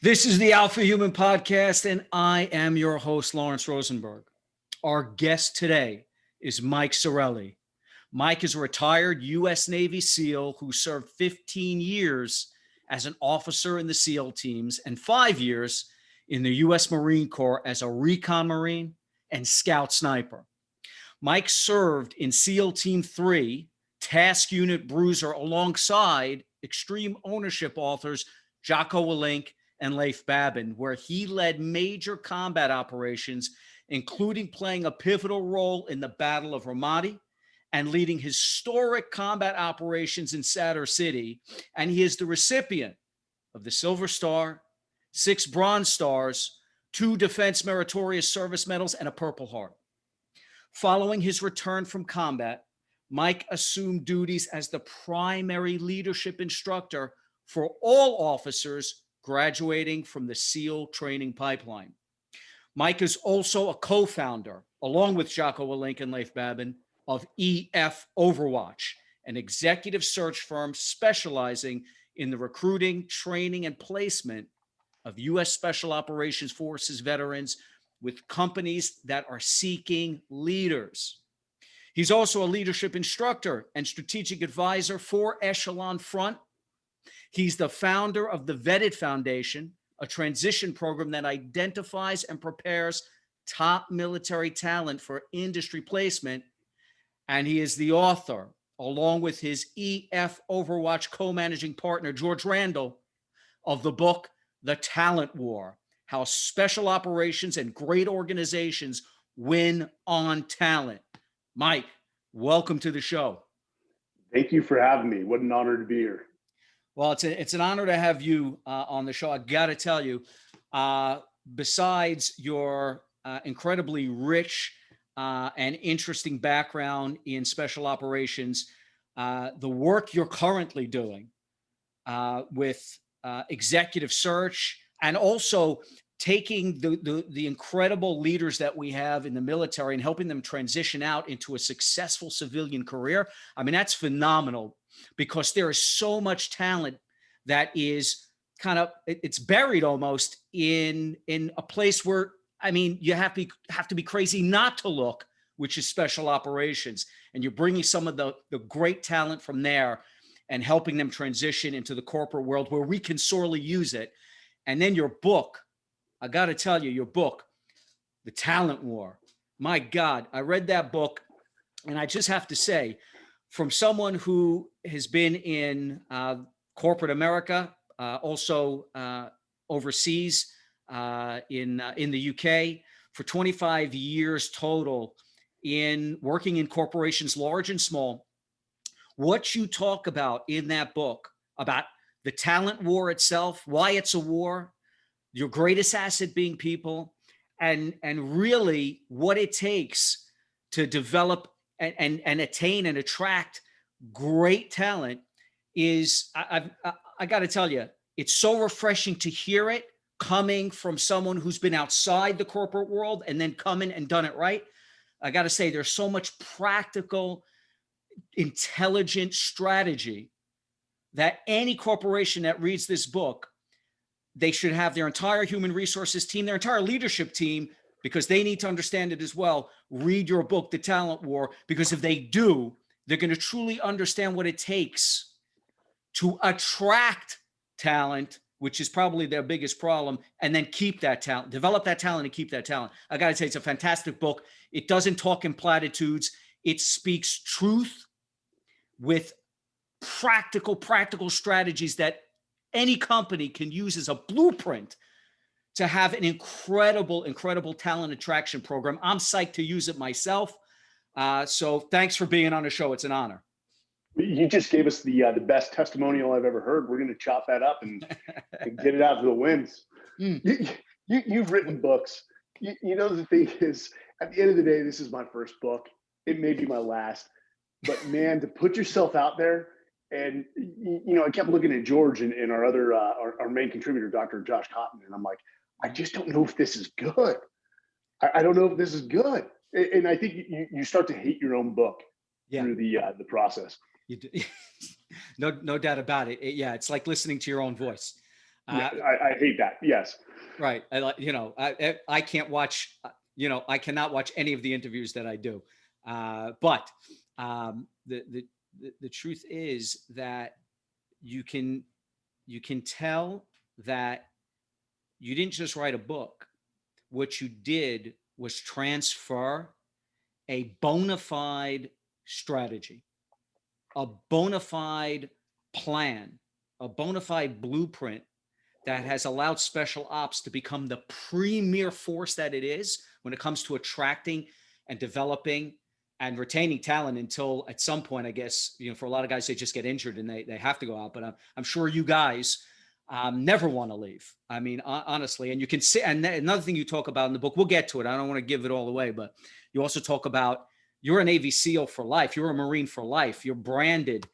This is the Alpha Human Podcast, and I am your host, Lawrence Rosenberg. Our guest today is Mike Sarraille. Mike is a retired U.S. Navy SEAL who served 15 years as an officer in the SEAL teams and 5 years in the U.S. Marine Corps as a Recon Marine and Scout-Sniper. Mike served in SEAL Team 3, Task Unit Bruiser, alongside Extreme Ownership authors Jocko, Willink, and Leif Babin, where he led major combat operations, including playing a pivotal role in the Battle of Ramadi and leading historic combat operations in Sadr City. And he is the recipient of the Silver Star, 6 Bronze Stars, 2 Defense Meritorious Service Medals, and a Purple Heart. Following his return from combat, Mike assumed duties as the primary leadership instructor for all officers graduating from the SEAL training pipeline. Mike is also a co-founder, along with Jocko, Willink, and Leif Babin, of EF OVERWATCH, an executive search firm specializing in the recruiting, training, and placement of U.S. Special Operations Forces veterans with companies that are seeking leaders. He's also a leadership instructor and strategic advisor for Echelon Front. He's the founder of the Vetted Foundation, a transition program that identifies and prepares top military talent for industry placement. And he is the author, along with his EF OVERWATCH co-managing partner, George Randle, of the book, The Talent War: How Special Operations and Great Organizations Win on Talent. Mike, welcome to the show. Thank you for having me. What an honor to be here. Well, it's an honor to have you on the show. I got to tell you, besides your incredibly rich and interesting background in special operations, the work you're currently doing with executive search, and also taking the incredible leaders that we have in the military and helping them transition out into a successful civilian career. I mean, that's phenomenal, because there is so much talent that is kind of, it's buried almost in a place where, I mean, you have to be crazy not to look, which is special operations. And you're bringing some of the great talent from there and helping them transition into the corporate world where we can sorely use it. And then your book, I got to tell you, your book, The Talent War. My God, I read that book, and I just have to say, from someone who has been in corporate America, also overseas in the UK for 25 years total, in working in corporations large and small, what you talk about in that book about the talent war itself, why it's a war, your greatest asset being people, and really what it takes to develop and attain and attract great talent is, I got to tell you, it's so refreshing to hear it coming from someone who's been outside the corporate world and then come in and done it right. I got to say, there's so much practical, intelligent strategy that any corporation that reads this book, they should have their entire human resources team, their entire leadership team, because they need to understand it as well. Read your book, The Talent War, because if they do, they're going to truly understand what it takes to attract talent, which is probably their biggest problem, and then keep that talent, develop that talent and keep that talent. I got to say, it's a fantastic book. It doesn't talk in platitudes. It speaks truth with practical strategies that any company can use as a blueprint to have an incredible talent attraction program. I'm psyched to use it myself. So thanks for being on the show. It's an honor. You just gave us the best testimonial I've ever heard. We're going to chop that up and get it out to the winds. You've written books. You know, the thing is, at the end of the day, this is my first book. It may be my last. But man, to put yourself out there, and you know, I kept looking at George and our other our main contributor, Dr. Josh Cotton, and I'm like, I just don't know if this is good. I don't know if this is good. And I think you start to hate your own book through the process. You do. No doubt about it. Yeah, it's like listening to your own voice. Yeah, I hate that. Yes. Right. I can't watch, I cannot watch any of the interviews that I do. But the truth is that you can tell that you didn't just write a book. What you did was transfer a bona fide strategy, a bona fide plan, a bona fide blueprint that has allowed special ops to become the premier force that it is when it comes to attracting and developing and retaining talent until at some point, I guess, for a lot of guys, they just get injured and they have to go out. But I'm sure you guys never want to leave. I mean, honestly, and you can see, and another thing you talk about in the book, we'll get to it. I don't want to give it all away, but you also talk about you're a Navy SEAL for life. You're a Marine for life. You're branded,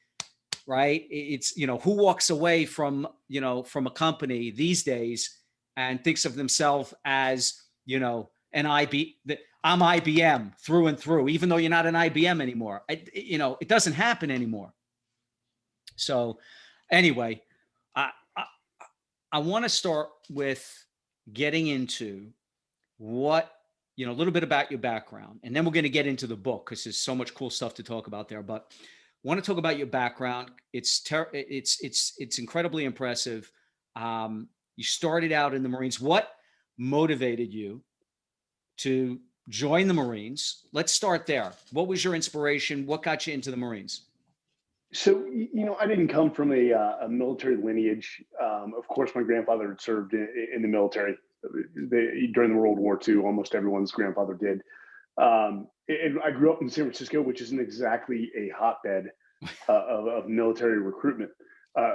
right? It's, who walks away from, from a company these days and thinks of themselves as, I'm IBM through and through, even though you're not an IBM anymore. It doesn't happen anymore. So anyway, I want to start with getting into what, a little bit about your background, and then we're going to get into the book because there's so much cool stuff to talk about there. But I want to talk about your background. It's incredibly impressive. You started out in the Marines. What motivated you to join the Marines? Let's start there. What was your inspiration? What got you into the Marines? So, I didn't come from a military lineage. Of course, my grandfather had served in the military during the World War II. Almost everyone's grandfather did. And I grew up in San Francisco, which isn't exactly a hotbed of military recruitment,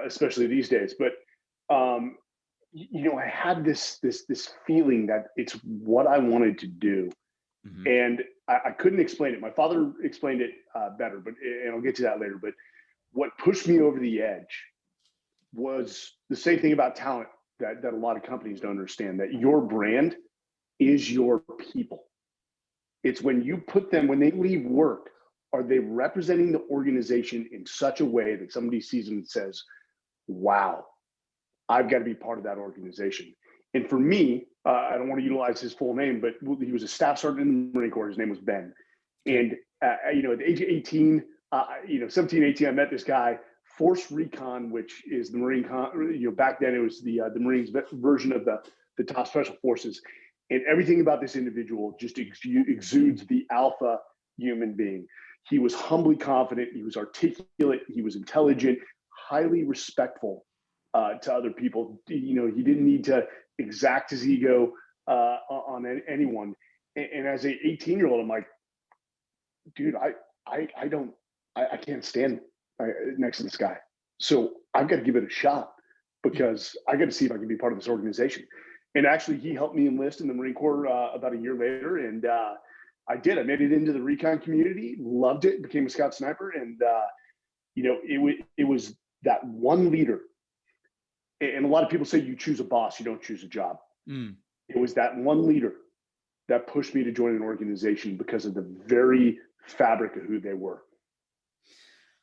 especially these days. But I had this feeling that it's what I wanted to do, and I couldn't explain it. My father explained it better, and I'll get to that later. But what pushed me over the edge was the same thing about talent that a lot of companies don't understand, that your brand is your people. It's when you put them, when they leave work, are they representing the organization in such a way that somebody sees them and says, wow, I've got to be part of that organization. And for me, I don't want to utilize his full name, but he was a staff sergeant in the Marine Corps. His name was Ben. And, at the age of 18, 17, 18, I met this guy, Force Recon, which is the Marine, back then it was the Marines version of the top special forces. And everything about this individual just exudes the alpha human being. He was humbly confident. He was articulate. He was intelligent, highly respectful to other people. He didn't need to exact his ego on anyone. And as an 18-year-old, I'm like, dude, I can't stand next to this guy. So I've got to give it a shot because I got to see if I can be part of this organization. And actually, he helped me enlist in the Marine Corps about a year later. And I did. I made it into the recon community, loved it, became a scout sniper. And, it was that one leader. And a lot of people say you choose a boss, you don't choose a job. It was that one leader that pushed me to join an organization because of the very fabric of who they were.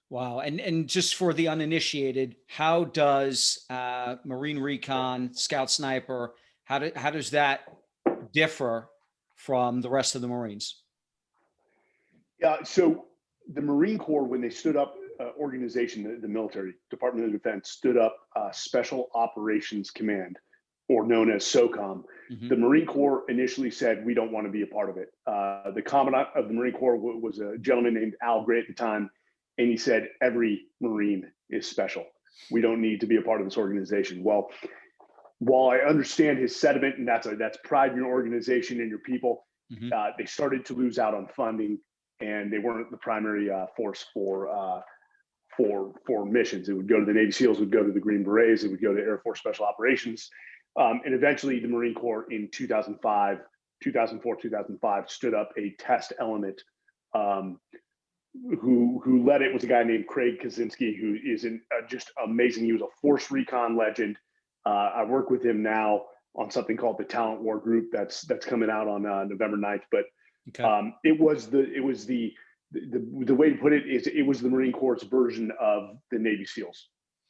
Wow. And just for the uninitiated, how does Marine Recon, Scout Sniper, how does that differ from the rest of the Marines? So the Marine Corps, when they stood up organization, the military, Department of Defense, stood up Special Operations Command, or known as SOCOM. The Marine Corps initially said, we don't want to be a part of it. The Commandant of the Marine Corps was a gentleman named Al Gray at the time. And he said, every Marine is special. We don't need to be a part of this organization. Well, while I understand his sentiment, and that's pride in your organization and your people, they started to lose out on funding, and they weren't the primary force for missions. It would go to the Navy SEALs, it would go to the Green Berets, it would go to Air Force Special Operations. And eventually the Marine Corps in 2004, 2005, stood up a test element. Who led it was a guy named Craig Kaczynski, who is just amazing. He was a Force Recon legend. I work with him now on something called the Talent War Group that's coming out on November 9th. But it was the way to put it is it was the Marine Corps' version of the Navy SEALs.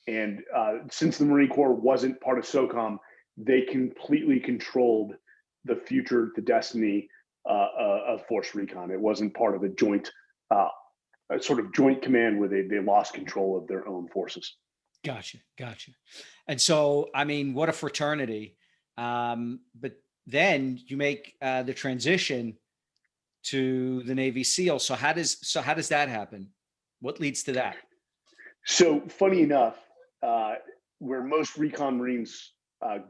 And since the Marine Corps wasn't part of SOCOM, they completely controlled the future, the destiny of Force Recon. It wasn't part of a joint, a sort of joint command where they lost control of their own forces. Gotcha. Gotcha. And so, I mean, what a fraternity. But then you make the transition to the Navy SEAL. So how does that happen? What leads to that? So funny enough, where most Recon Marines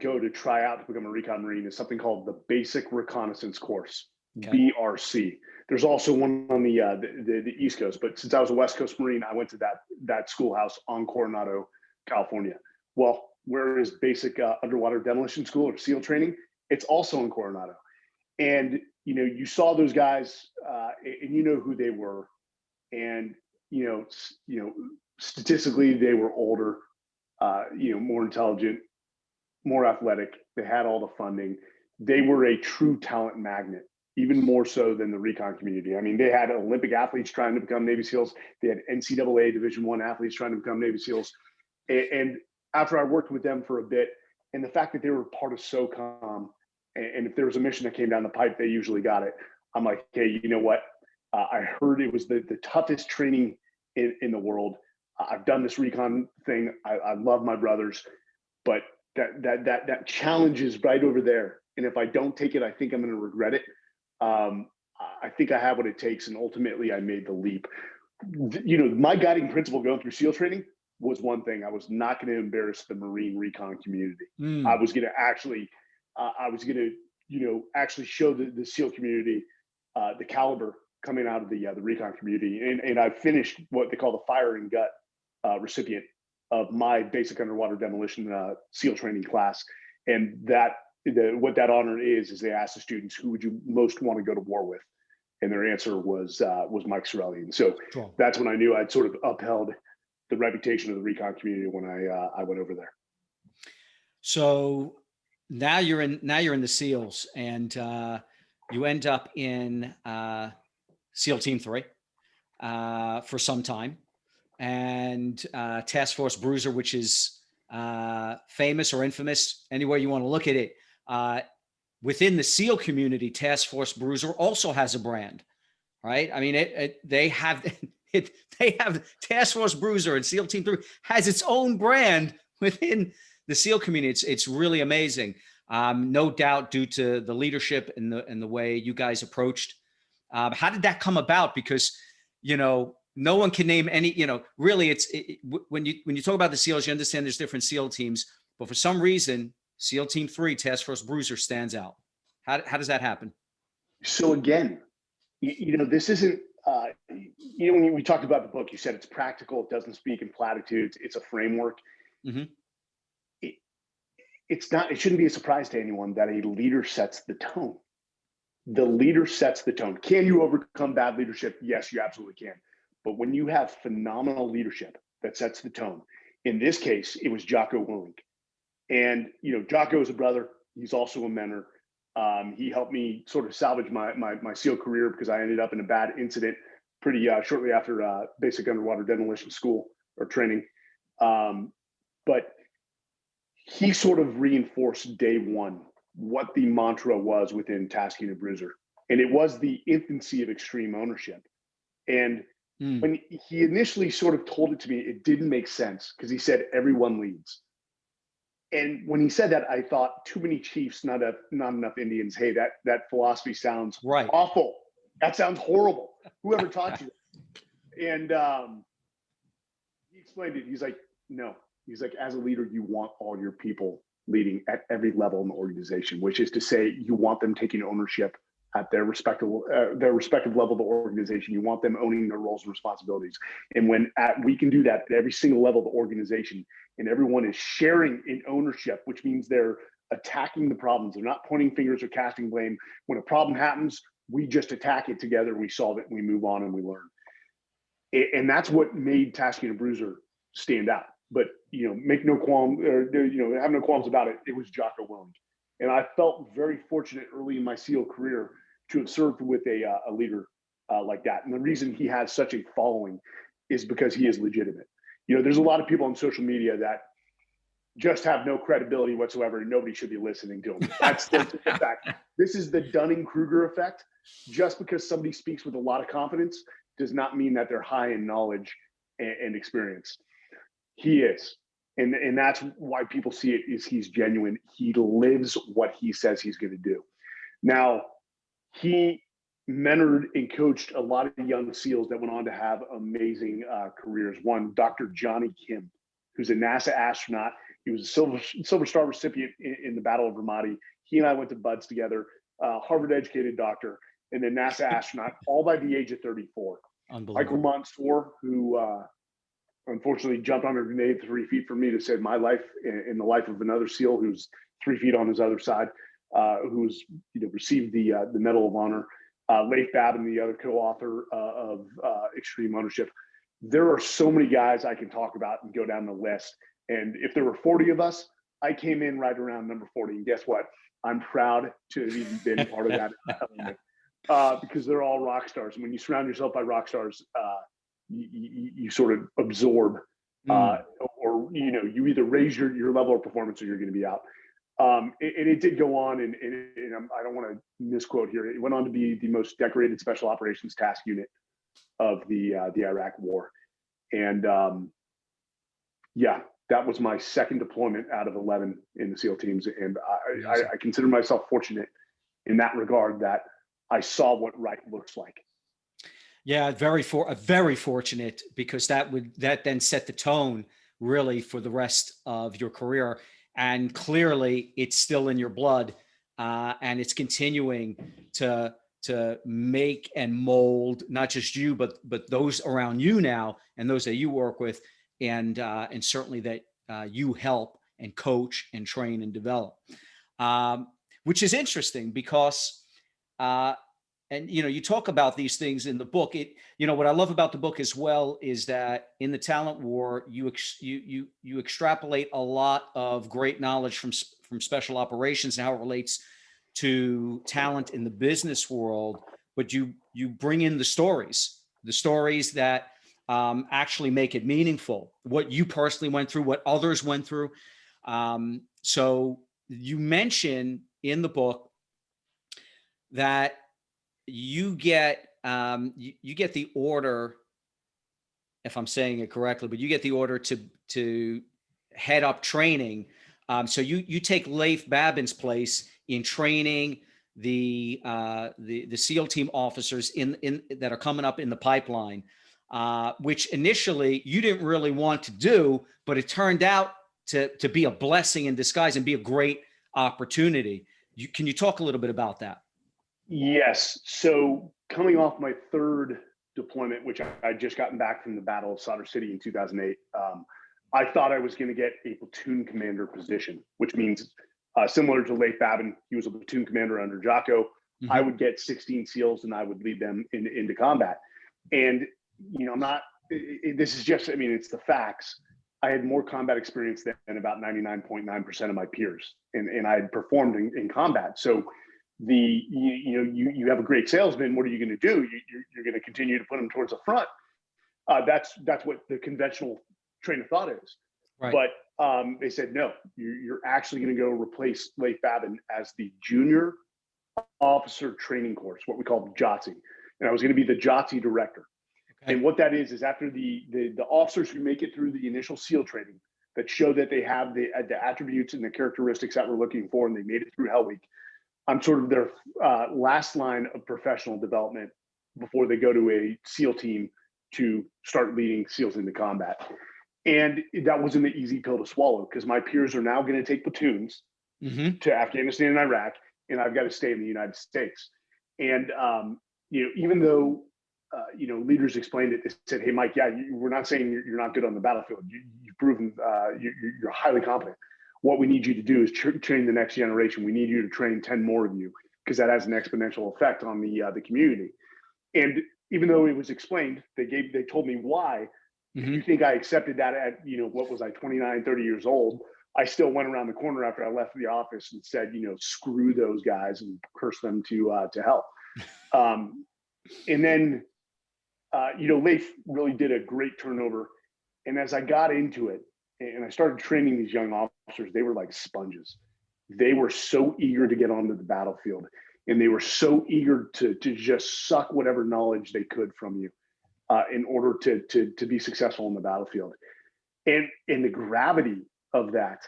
go to try out to become a Recon Marine is something called the Basic Reconnaissance Course, okay. BRC. There's also one on the East Coast, but since I was a West Coast Marine, I went to that schoolhouse on Coronado, California. Well, where is Basic Underwater Demolition School or SEAL training? It's also in Coronado. And, you know, you saw those guys and you know who they were. And, you know, statistically, they were older, you know, more intelligent, more athletic. They had all the funding. They were a true talent magnet, even more so than the recon community. I mean, they had Olympic athletes trying to become Navy SEALs. They had NCAA Division I athletes trying to become Navy SEAls. And after I worked with them for a bit, and the fact that they were part of SOCOM, and if there was a mission that came down the pipe, they usually got it. I'm like, hey, you know what? I heard it was the toughest training in the world. I've done this recon thing. I love my brothers, but that challenge is right over there. And if I don't take it, I think I'm going to regret it. I think I have what it takes. And ultimately I made the leap. You know, my guiding principle going through SEAL training was one thing. I was not going to embarrass the Marine recon community. I was going to actually, you know, actually show the SEAL community the caliber coming out of the recon community. And I finished what they call the fire and gut recipient of my basic underwater demolition SEAL training class. And what that honor is they asked the students, who would you most want to go to war with? And their answer was Mike Sarraille. And so that's when I knew I'd sort of upheld the reputation of the recon community when I went over there. So now you're in the SEALs, and you end up in SEAL Team 3 for some time, and Task Force Bruiser, which is famous or infamous, any way you want to look at it. Within the SEAL community, Task Force Bruiser also has a brand, right? I mean, they have Task Force Bruiser, and SEAL Team 3 has its own brand within the SEAL community. It's really amazing. No doubt due to the leadership and the way you guys approached. How did that come about? Because, you know, no one can name any, you know, really when you talk about the SEALs, you understand there's different SEAL teams, but for some reason, SEAL Team 3, Task Force Bruiser stands out. How does that happen? So again, you know, this isn't, you know, when we talked about the book, you said it's practical. It doesn't speak in platitudes. It's a framework. Mm-hmm. It shouldn't be a surprise to anyone that a leader sets the tone. The leader sets the tone. Can you overcome bad leadership? Yes, you absolutely can. But when you have phenomenal leadership that sets the tone, in this case, it was Jocko Willink. And, you know, Jocko is a brother. He's also a mentor. He helped me sort of salvage my SEAL career because I ended up in a bad incident pretty shortly after basic underwater demolition school or training. But he sort of reinforced day one what the mantra was within Task Unit Bruiser. And it was the infancy of extreme ownership. And when he initially sort of told it to me, it didn't make sense because he said, everyone leads. And when he said that, I thought, too many chiefs, not enough Indians. Hey, that philosophy sounds awful. That sounds horrible. Whoever taught you that? And he explained it. He's like, no. He's like, as a leader, you want all your people leading at every level in the organization, which is to say you want them taking ownership at their respective level of the organization. You want them owning their roles and responsibilities. And we can do that at every single level of the organization, and everyone is sharing in ownership, which means they're attacking the problems. They're not pointing fingers or casting blame. When a problem happens, we just attack it together, we solve it, we move on, and we learn. And that's what made Task Unit Bruiser stand out. But, you know, make no qualm, or, you know, have no qualms about it. It was Jocko Willink. And I felt very fortunate early in my SEAL career to have served with a leader like that. And the reason he has such a following is because he is legitimate. there's a lot of people on social media that just have no credibility whatsoever, and nobody should be listening to them. That's the fact. This is the Dunning-Kruger effect. Just because somebody speaks with a lot of confidence does not mean that they're high in knowledge and experience. He is. And that's why people see it, is he's genuine. He lives what he says he's going to do. Now, he mentored and coached a lot of young SEALs that went on to have amazing careers. One, Dr. Johnny Kim, who's a NASA astronaut. He was a Silver Star recipient in the Battle of Ramadi. He and I went to Buds together, Harvard-educated doctor, and then NASA astronaut, all by the age of 34. Michael Monsoor, who unfortunately jumped on a grenade 3 feet from me to save my life and the life of another SEAL who's 3 feet on his other side, who's received the Medal of Honor. Leif Babin, the other co-author of Extreme Ownership. There are so many guys I can talk about and go down the list. And if there were 40 of us, I came in right around number 40. And guess what? I'm proud to have even been part of that element, because they're all rock stars. And when you surround yourself by rock stars, you sort of absorb, or you either raise your level of performance or you're going to be out. And it did go on, and I don't want to misquote here. It went on to be the most decorated Special Operations Task Unit of the Iraq War, and that was my second deployment out of 11 in the SEAL teams, and I consider myself fortunate in that regard that I saw what right looks like. Yeah, very fortunate, because that then set the tone really for the rest of your career. And clearly it's still in your blood, and it's continuing to make and mold not just you, but those around you now, and those that you work with, and certainly that you help and coach and train and develop, which is interesting because, and you talk about these things in the book. What I love about the book as well is that in the talent war, you extrapolate a lot of great knowledge from special operations and how it relates to talent in the business world, but you bring in the stories that actually make it meaningful, what you personally went through, what others went through. So you mention in the book that you get the order, if I'm saying it correctly, but you get the order to head up training. So you take Leif Babin's place in training the SEAL team officers in that are coming up in the pipeline, which initially you didn't really want to do, but it turned out to be a blessing in disguise and be a great opportunity. Can you talk a little bit about that? Yes. So coming off my third deployment, which I'd just gotten back from the Battle of Sadr City in 2008, I thought I was going to get a platoon commander position, which means similar to Leif Babin, he was a platoon commander under Jocko. Mm-hmm. I would get 16 SEALs and I would lead them into combat. And, this is just, it's the facts. I had more combat experience than about 99.9% of my peers, and I had performed in combat. So you have a great salesman. What are you going to do? You're going to continue to put them towards the front. That's what the conventional train of thought is. Right. But they said, no, you're actually going to go replace Leif Babin as the junior officer training course, what we call JOTC. And I was going to be the JOTC director. Okay. And what that is after the officers who make it through the initial SEAL training that show that they have the attributes and the characteristics that we're looking for, and they made it through Hell Week, I'm sort of their last line of professional development before they go to a SEAL team to start leading SEALs into combat. And that wasn't an easy pill to swallow, because my peers are now going to take platoons mm-hmm. to Afghanistan and Iraq, and I've got to stay in the United States. And, even though, leaders explained it, they said, hey, Mike, we're not saying you're not good on the battlefield. You've proven you're highly competent. What we need you to do is train the next generation. We need you to train 10 more of you, because that has an exponential effect on the community. And even though it was explained, they told me why. Mm-hmm. You think I accepted that at, what was I, 29, 30 years old? I still went around the corner after I left the office and said, screw those guys and curse them to hell. And then, Leif really did a great turnover And as I got into it and I started training these young officers, they were like sponges. They were so eager to get onto the battlefield, and they were so eager to just suck whatever knowledge they could from you in order to be successful on the battlefield. And the gravity of that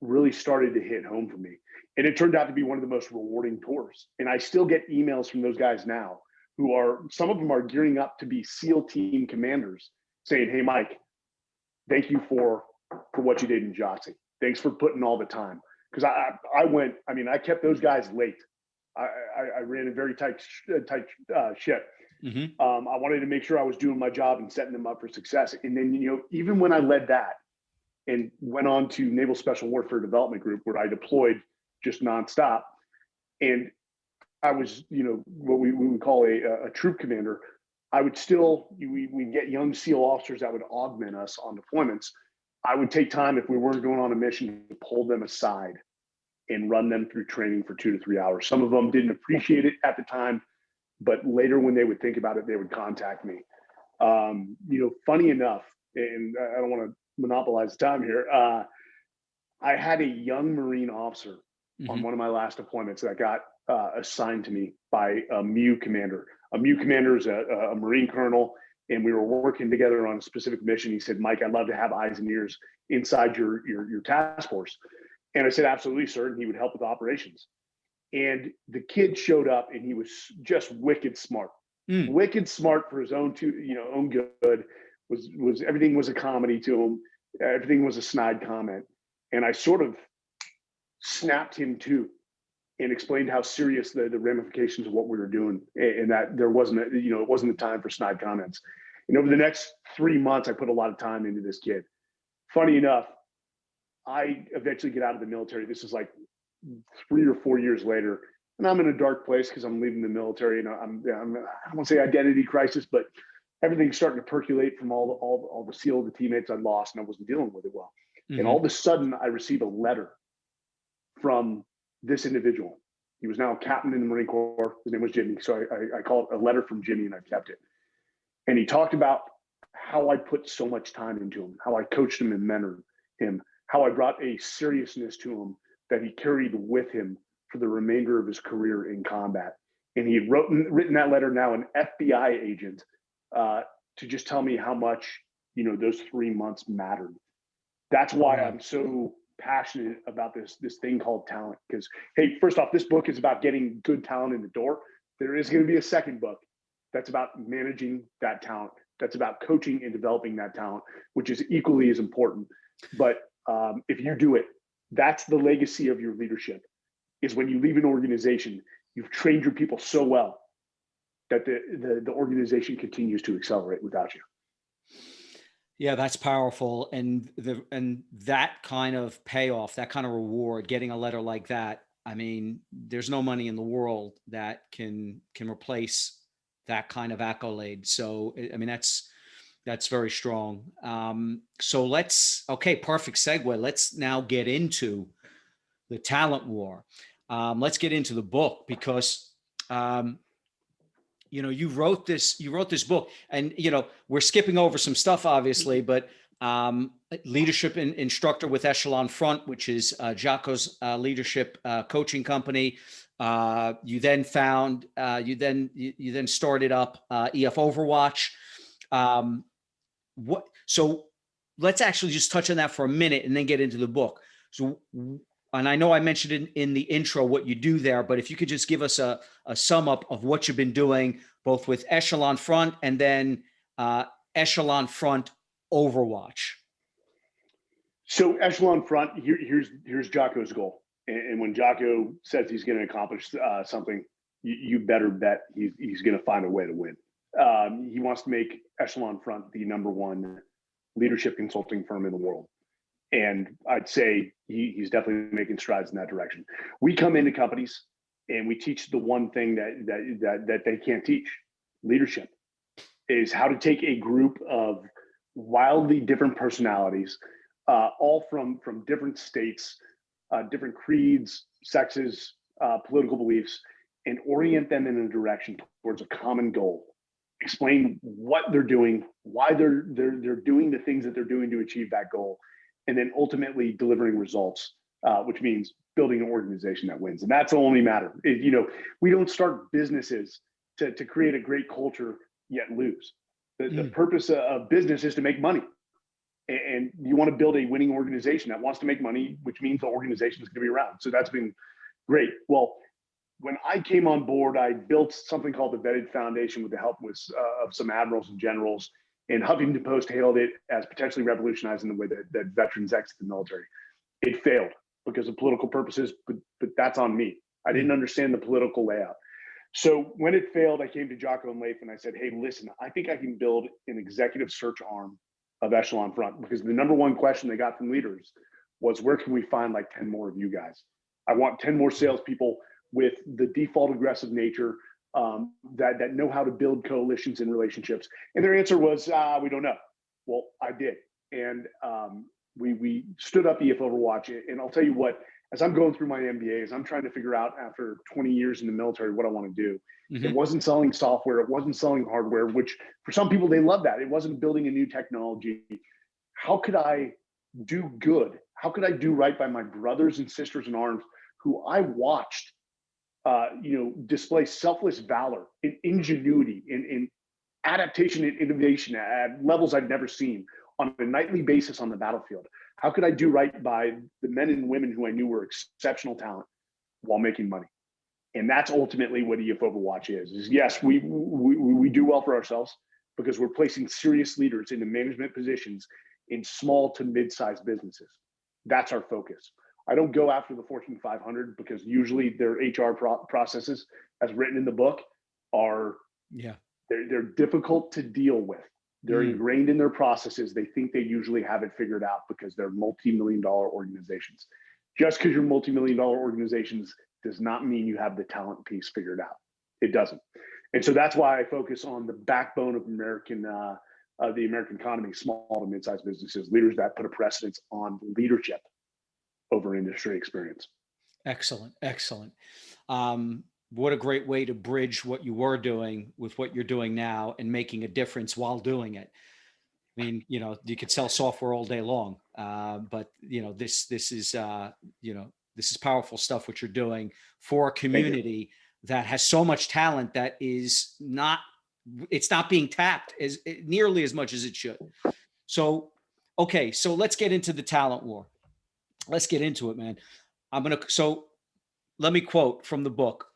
really started to hit home for me. And it turned out to be one of the most rewarding tours. And I still get emails from those guys now who are, some of them are gearing up to be SEAL team commanders saying, "Hey, Mike, thank you for what you did in JOTC. Thanks for putting all the time." Because I kept those guys late. I ran a very tight ship. Mm-hmm. I wanted to make sure I was doing my job and setting them up for success. And then, even when I led that and went on to Naval Special Warfare Development Group, where I deployed just nonstop, and I was, what we would call a troop commander, I would still, we'd get young SEAL officers that would augment us on deployments. I would take time, if we weren't going on a mission, to pull them aside and run them through training for 2 to 3 hours. Some of them didn't appreciate it at the time, but later when they would think about it, they would contact me. Funny enough, and I don't want to monopolize time here, I had a young Marine officer on one of my last deployments that got assigned to me by a MU commander. A MU commander is a Marine colonel, and we were working together on a specific mission. He said, "Mike, I'd love to have eyes and ears inside your task force." And I said, "Absolutely, sir." And he would help with operations. And the kid showed up, and he was just wicked smart. Wicked smart for his own own good. Was everything was a comedy to him. Everything was a snide comment. And I sort of snapped him to and explained how serious the ramifications of what we were doing, and that there wasn't it wasn't the time for snide comments. And over the next 3 months, I put a lot of time into this kid. Funny enough, I eventually get out of the military. This is like 3 or 4 years later, and I'm in a dark place because I'm leaving the military, and I don't want to say identity crisis, but everything's starting to percolate from all the SEAL, the teammates I'd lost, and I wasn't dealing with it well. Mm-hmm. And all of a sudden, I receive a letter from this individual. He was now a captain in the Marine Corps. His name was Jimmy. So I call it a letter from Jimmy, and I've kept it. And he talked about how I put so much time into him, how I coached him and mentored him, how I brought a seriousness to him that he carried with him for the remainder of his career in combat. And he had written that letter, now an FBI agent, to just tell me how much, those 3 months mattered. That's why I'm so passionate about this thing called talent. Because, hey, first off, this book is about getting good talent in the door. There is going to be a second book that's about managing that talent. That's about coaching and developing that talent, which is equally as important. But if you do it, that's the legacy of your leadership, is when you leave an organization, you've trained your people so well that the organization continues to accelerate without you. Yeah, that's powerful. And that kind of payoff, that kind of reward, getting a letter like that, I mean, there's no money in the world that can replace that kind of accolade. So, I mean, that's very strong. So perfect segue. Let's now get into the talent war. Let's get into the book, because you wrote this book, and we're skipping over some stuff, obviously, but leadership instructor with Echelon Front, which is Jocko's leadership coaching company. You then started up EF Overwatch. So let's actually just touch on that for a minute and then get into the book. So, and I know I mentioned in the intro what you do there, but if you could just give us a sum up of what you've been doing, both with Echelon Front and then Echelon Front Overwatch. So Echelon Front, here's Jocko's goal. And when Jocko says he's going to accomplish something, you better bet he's going to find a way to win. He wants to make Echelon Front the #1 leadership consulting firm in the world. And I'd say he's definitely making strides in that direction. We come into companies and we teach the one thing that they can't teach. Leadership is how to take a group of wildly different personalities, all from different states, different creeds, sexes, political beliefs, and orient them in a direction towards a common goal explain what they're doing, why they're doing the things that they're doing to achieve that goal, and then ultimately delivering results, which means building an organization that wins. And that's the only matter. We don't start businesses to create a great culture yet lose. The purpose of business is to make money. And you want to build a winning organization that wants to make money, which means the organization is going to be around. So that's been great. Well, when I came on board, I built something called the Vetted Foundation with the help of some admirals and generals. And Huffington Post hailed it as potentially revolutionizing the way that veterans exit the military. It failed because of political purposes, but that's on me. I didn't understand the political layout. So when it failed, I came to Jocko and Leif and I said, hey, listen, I think I can build an executive search arm of Echelon Front, because the number one question they got from leaders was, where can we find like 10 more of you guys? I want 10 more salespeople with the default aggressive nature, that know how to build coalitions and relationships. And their answer was, we don't know. Well, I did. And we stood up EF Overwatch. And I'll tell you what, as I'm going through my MBA, as I'm trying to figure out after 20 years in the military what I want to do, it wasn't selling software, it wasn't selling hardware, which for some people, they love that. It wasn't building a new technology. How could I do good? How could I do right by my brothers and sisters in arms who I watched display selfless valor and ingenuity in adaptation and innovation at levels I'd never seen on a nightly basis on the battlefield? How could I do right by the men and women who I knew were exceptional talent while making money? And that's ultimately what EF Overwatch is yes, we do well for ourselves because we're placing serious leaders into management positions in small to mid-sized businesses. That's our focus. I don't go after the Fortune 500 because usually their HR processes, as written in the book, are they're difficult to deal with. They're ingrained in their processes. They think they usually have it figured out because they're multi-million-dollar organizations. Just because you're multi-million-dollar organizations does not mean you have the talent piece figured out. It doesn't. And so that's why I focus on the backbone of the American economy, small to mid-sized businesses, leaders that put a precedence on leadership over industry experience. Excellent. Excellent. What a great way to bridge what you were doing with what you're doing now and making a difference while doing it. I mean, you could sell software all day long, but this is powerful stuff, what you're doing for a community that has so much talent that it's not being tapped as nearly as much as it should. So, okay. So let's get into the talent war. Let's get into it, man. So let me quote from the book.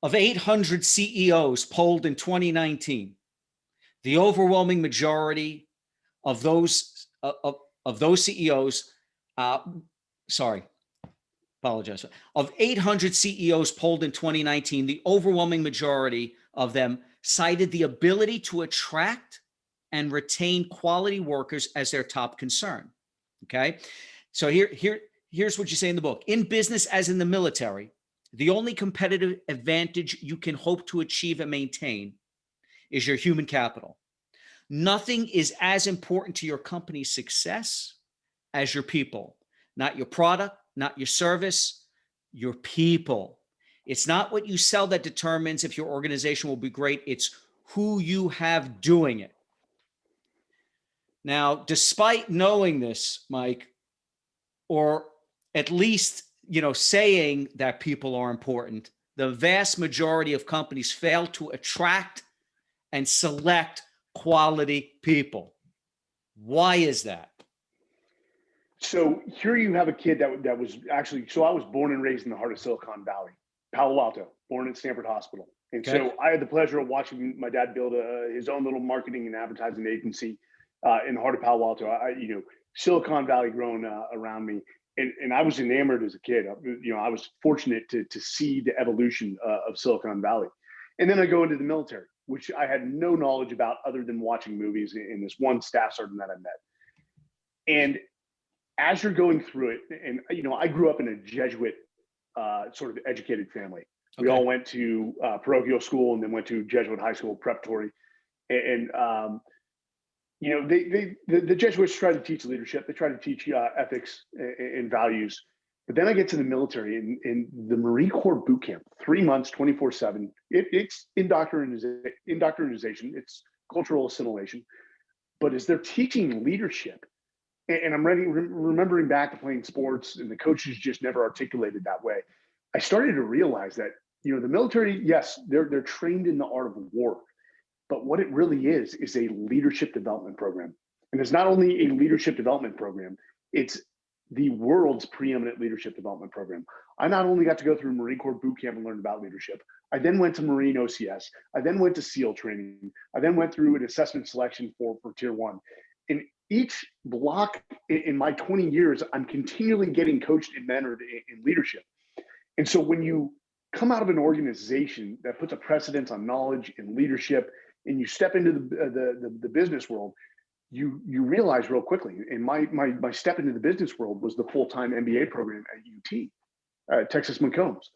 Of 800 CEOs polled in 2019, the overwhelming majority of those CEOs, apologize. Of 800 CEOs polled in 2019, the overwhelming majority of them cited the ability to attract and retain quality workers as their top concern. Okay. So here's what you say in the book. In business, as in the military, the only competitive advantage you can hope to achieve and maintain is your human capital. Nothing is as important to your company's success as your people, not your product, not your service, your people. It's not what you sell that determines if your organization will be great. It's who you have doing it. Now, despite knowing this, Mike, or at least, saying that people are important, the vast majority of companies fail to attract and select quality people. Why is that? So here you have a kid that was actually, so I was born and raised in the heart of Silicon Valley, Palo Alto, born at Stanford Hospital. And so I had the pleasure of watching my dad build his own little marketing and advertising agency in the heart of Palo Alto. Silicon Valley growing around me. And I was enamored as a kid. I was fortunate to see the evolution of Silicon Valley. And then I go into the military, which I had no knowledge about other than watching movies in this one staff sergeant that I met. And as you're going through it, and I grew up in a Jesuit sort of educated family. We all went to parochial school and then went to Jesuit high school preparatory. And the Jesuits try to teach leadership. They try to teach ethics and values. But then I get to the military and the Marine Corps boot camp, 3 months, 24/7. It's indoctrination, it's cultural assimilation. But as they're teaching leadership, and I'm remembering back to playing sports, and the coaches just never articulated that way. I started to realize that, you know, the military, yes, they're trained in the art of war, but what it really is a leadership development program. And it's not only a leadership development program, it's the world's preeminent leadership development program. I not only got to go through Marine Corps boot camp and learn about leadership, I then went to Marine OCS. I then went to SEAL training. I then went through an assessment selection for Tier 1. In each block in my 20 years, I'm continually getting coached and mentored in leadership. And so when you come out of an organization that puts a precedence on knowledge and leadership, and you step into the business world, you realize real quickly. And my step into the business world was the full-time MBA program at UT, Texas McCombs.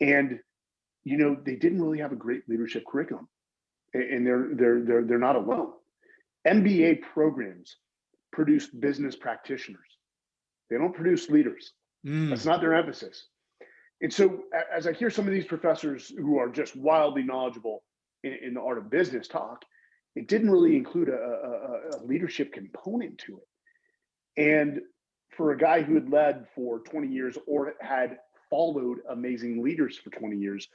And you know, they didn't really have a great leadership curriculum, and they're not alone. MBA programs produce business practitioners. They don't produce leaders. That's not their emphasis. And so as I hear some of these professors who are just wildly knowledgeable in the art of business talk, it didn't really include a leadership component to it. And for a guy who had led for 20 years or had followed amazing leaders for 20 years,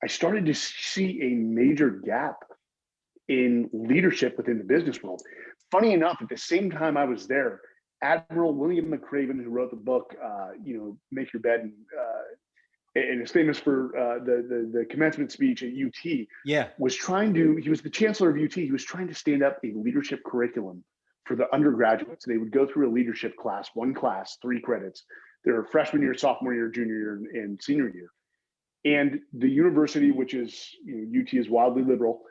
I started to see a major gap in leadership within the business world. Funny enough, at the same time I was there, Admiral William McRaven, who wrote the book, Make Your Bed, and is famous for the commencement speech at UT, he was the chancellor of UT, he was trying to stand up a leadership curriculum for the undergraduates. They would go through a leadership class, 1 class, 3 credits. Their freshman year, sophomore year, junior year, and senior year. And the university, which is, UT is wildly liberal,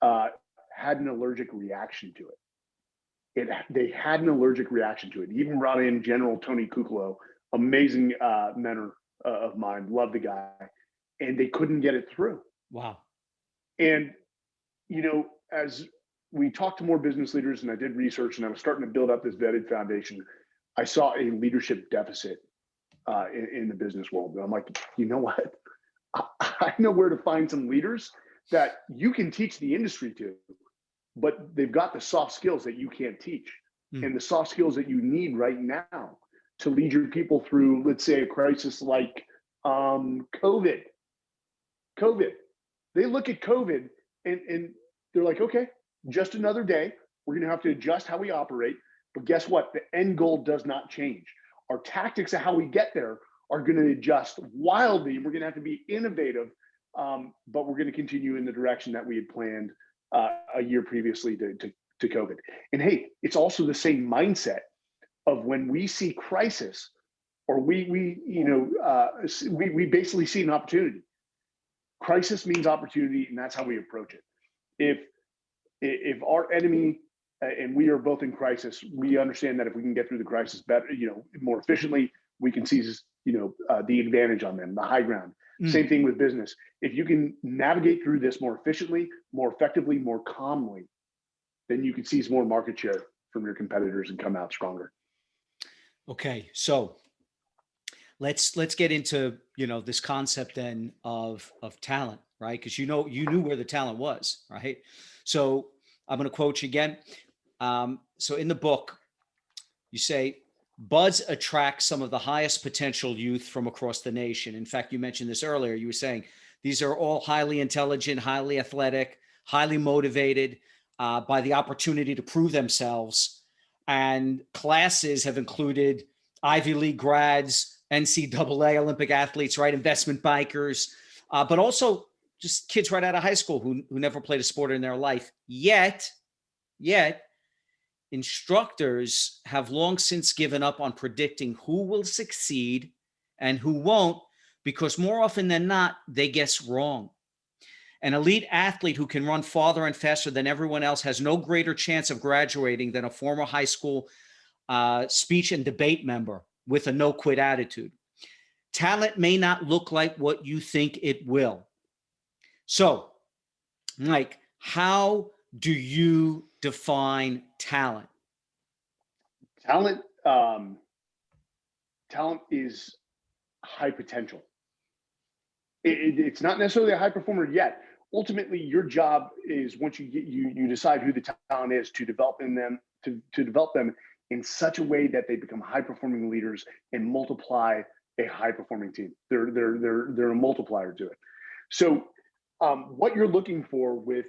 had an allergic reaction to it. They had an allergic reaction to it. Even brought in General Tony Kuklo, amazing mentor of mine, love the guy, and they couldn't get it through. Wow. And, as we talked to more business leaders and I did research and I was starting to build up this vetted foundation, I saw a leadership deficit in the business world. And I'm like, you know what? I know where to find some leaders that you can teach the industry to, but they've got the soft skills that you can't teach, and the soft skills that you need right now to lead your people through, let's say, a crisis like COVID. They look at COVID and they're like, okay, just another day. We're going to have to adjust how we operate. But guess what? The end goal does not change. Our tactics of how we get there are going to adjust wildly. We're going to have to be innovative, but we're going to continue in the direction that we had planned a year previously to COVID. And hey, it's also the same mindset of when we see crisis, or we basically see an opportunity. Crisis means opportunity, and that's how we approach it. If our enemy and we are both in crisis, we understand that if we can get through the crisis better, more efficiently, we can seize the advantage on them, the high ground. Same thing with business. If you can navigate through this more efficiently, more effectively, more calmly, then you can seize more market share from your competitors and come out stronger. Okay, so let's get into this concept then of talent, right? Because you knew where the talent was, right? So I'm going to quote you again. So in the book, you say, Buds attract some of the highest potential youth from across the nation. In fact, you mentioned this earlier. You were saying these are all highly intelligent, highly athletic, highly motivated by the opportunity to prove themselves. And classes have included Ivy League grads, NCAA Olympic athletes, right? Investment bankers, but also just kids right out of high school who never played a sport in their life. Yet, instructors have long since given up on predicting who will succeed and who won't, because more often than not, they guess wrong. An elite athlete who can run farther and faster than everyone else has no greater chance of graduating than a former high school speech and debate member with a no-quit attitude. Talent may not look like what you think it will. So, Mike, how do you define talent? Talent is high potential. It's not necessarily a high performer yet. Ultimately, your job is, once you decide who the talent is, to develop them in such a way that they become high performing leaders and multiply a high performing team. They're a multiplier to it. So what you're looking for with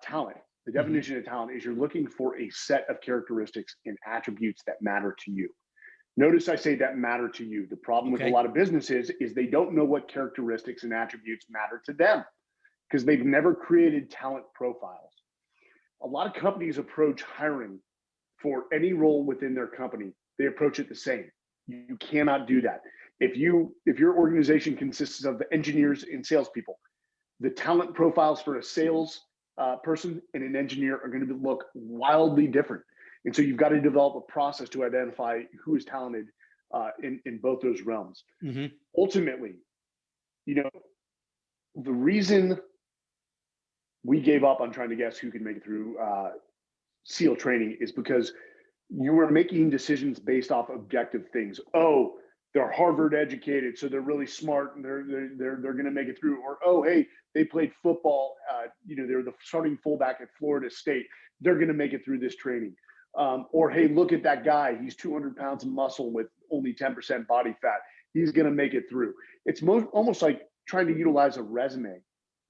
talent, the definition of talent, is you're looking for a set of characteristics and attributes that matter to you. Notice I say that matter to you. The problem with a lot of businesses is they don't know what characteristics and attributes matter to them because they've never created talent profiles. A lot of companies approach hiring for any role within their company. They approach it the same. You cannot do that. If your organization consists of the engineers and salespeople, the talent profiles for a sales person and an engineer are going to look wildly different. And so you've got to develop a process to identify who is talented in both those realms. Ultimately, the reason we gave up on trying to guess who could make it through SEAL training is because you were making decisions based off objective things. Oh, they're Harvard educated, so they're really smart and they're going to make it through. Or, oh, hey, they played football. They're the starting fullback at Florida State. They're going to make it through this training. Or, hey, look at that guy. He's 200 pounds of muscle with only 10% body fat. He's going to make it through. It's almost like trying to utilize a resume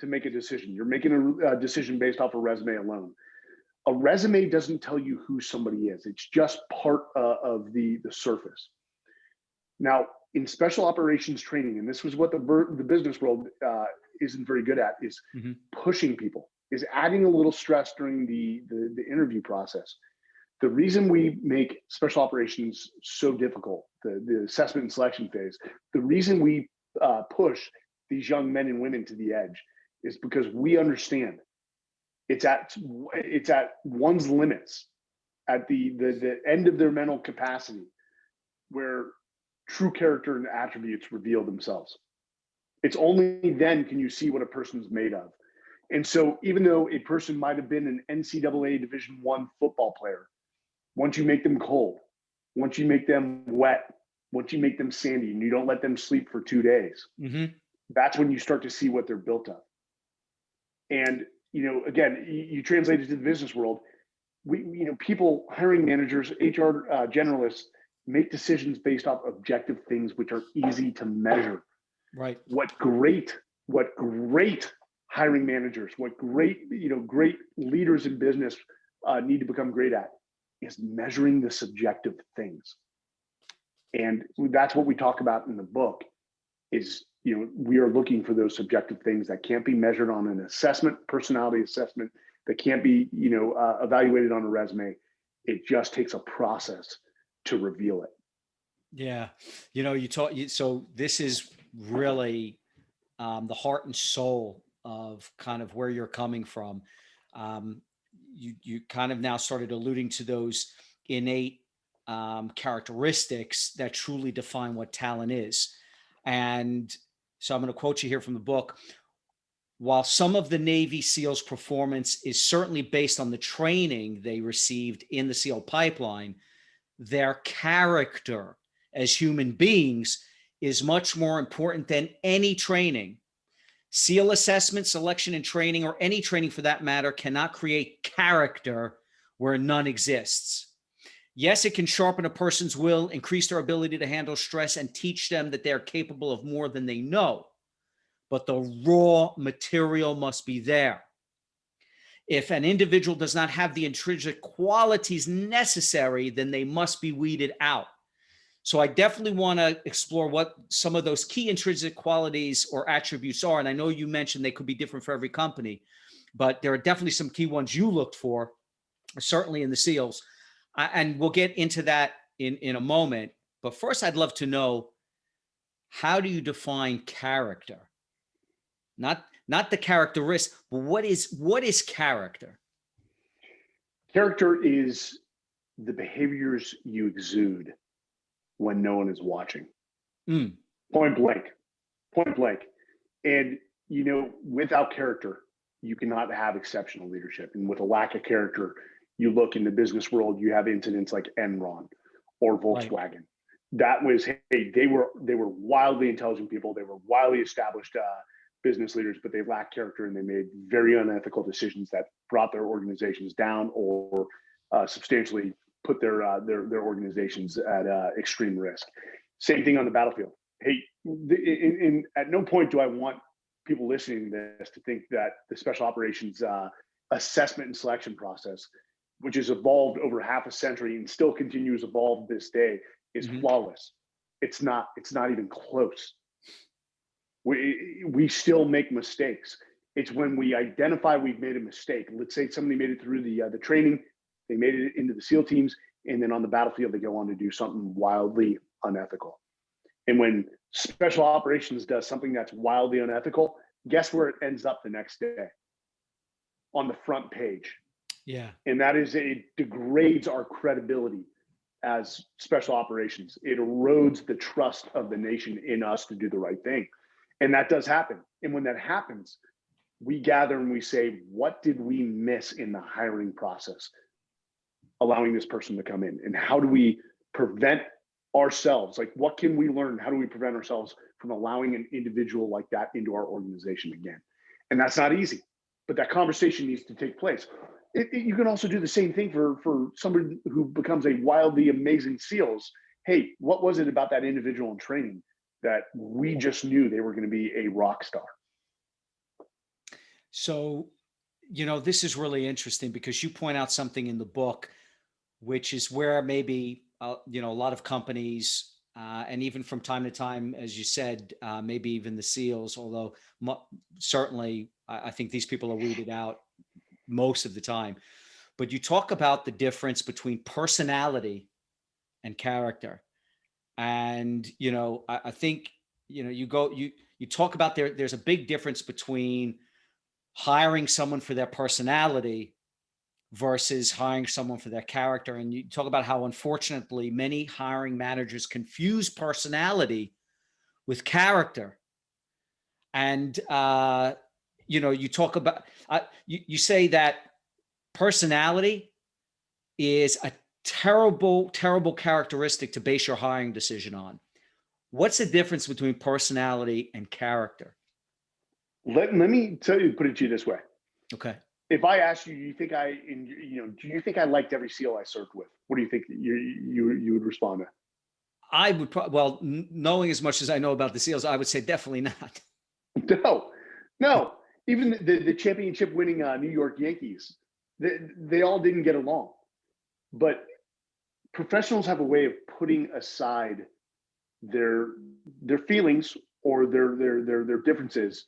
to make a decision. You're making a decision based off a resume alone. A resume doesn't tell you who somebody is. It's just part of the surface. Now, in special operations training, and this was what the business world isn't very good at, is pushing people, is adding a little stress during the interview process. The reason we make special operations so difficult, the assessment and selection phase, the reason we push these young men and women to the edge is because we understand it's at one's limits, at the end of their mental capacity, where true character and attributes reveal themselves. It's only then can you see what a person's made of. And so even though a person might have been an NCAA Division I football player, once you make them cold, once you make them wet, once you make them sandy and you don't let them sleep for 2 days, that's when you start to see what they're built of. And, again, you translate it to the business world. People, hiring managers, HR generalists, make decisions based off objective things which are easy to measure. Right. What great hiring managers, what great leaders in business need to become great at is measuring the subjective things. And that's what we talk about in the book is, we are looking for those subjective things that can't be measured on an assessment, personality assessment, that can't be, evaluated on a resume. It just takes a process to reveal it. Yeah. So this is really the heart and soul of kind of where you're coming from. You kind of now started alluding to those innate characteristics that truly define what talent is. And so I'm going to quote you here from the book. While some of the Navy SEALs' performance is certainly based on the training they received in the SEAL pipeline, their character as human beings is much more important than any training. SEAL assessment, selection, and training, or any training for that matter, cannot create character where none exists. Yes, it can sharpen a person's will, increase their ability to handle stress, and teach them that they're capable of more than they know. But the raw material must be there. If an individual does not have the intrinsic qualities necessary, then they must be weeded out. So I definitely want to explore what some of those key intrinsic qualities or attributes are. And I know you mentioned they could be different for every company, but there are definitely some key ones you looked for, certainly in the SEALs. And we'll get into that in a moment. But first, I'd love to know, how do you define character? Not the characteristic, but what is character? Character is the behaviors you exude when no one is watching. Point blank. And, without character, you cannot have exceptional leadership. And with a lack of character, you look in the business world, you have incidents like Enron or Volkswagen. Right. that was, hey, they were wildly intelligent people. They were wildly established business leaders, but they lacked character and they made very unethical decisions that brought their organizations down or substantially put their organizations at extreme risk. Same thing on the battlefield. Hey, at no point do I want people listening to this to think that the special operations assessment and selection process, which has evolved over half a century and still continues to evolve this day, is flawless. It's not even close. We still make mistakes. It's when we identify we've made a mistake. Let's say somebody made it through the training, they made it into the SEAL teams, and then on the battlefield they go on to do something wildly unethical. And when special operations does something that's wildly unethical, guess where it ends up the next day? On the front page. Yeah. And that is, it degrades our credibility as special operations. It erodes the trust of the nation in us to do the right thing. And that does happen. And when that happens, we gather and we say, what did we miss in the hiring process, allowing this person to come in? And how do we prevent ourselves? Like, what can we learn? How do we prevent ourselves from allowing an individual like that into our organization again? And that's not easy, but that conversation needs to take place. You can also do the same thing for somebody who becomes a wildly amazing SEALs. Hey, what was it about that individual in training that we just knew they were going to be a rock star? So, this is really interesting because you point out something in the book, which is where maybe, a lot of companies, and even from time to time, as you said, maybe even the SEALs, although certainly I think these people are weeded out most of the time. But you talk about the difference between personality and character. And, I think, you talk about there's a big difference between hiring someone for their personality versus hiring someone for their character. And you talk about how, unfortunately, many hiring managers confuse personality with character. And, you talk about, you say that personality is a terrible, terrible characteristic to base your hiring decision on. What's the difference between personality and character? Let me tell you, put it to you this way. Okay. If I asked you, do you think I liked every SEAL I served with? What do you think you would respond to? I would knowing as much as I know about the SEALs, I would say definitely not. No. Even the championship winning New York Yankees, they all didn't get along. But professionals have a way of putting aside their feelings or their differences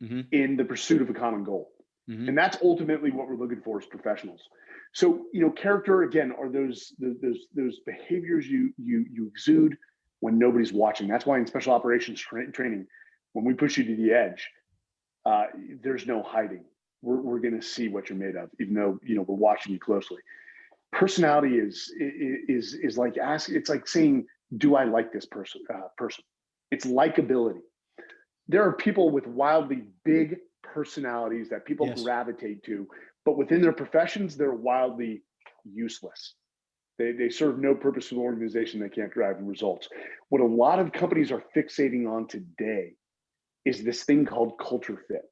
in the pursuit of a common goal. And that's ultimately what we're looking for as professionals. So, character, again, are those behaviors you exude when nobody's watching. That's why in special operations training, when we push you to the edge, there's no hiding. We're going to see what you're made of, even though we're watching you closely. Personality is like it's like saying, do I like this person? It's likability. There are people with wildly big personalities that people gravitate to, but within their professions, they're wildly useless. They serve no purpose to the organization. They can't drive results. What a lot of companies are fixating on today is this thing called culture fit.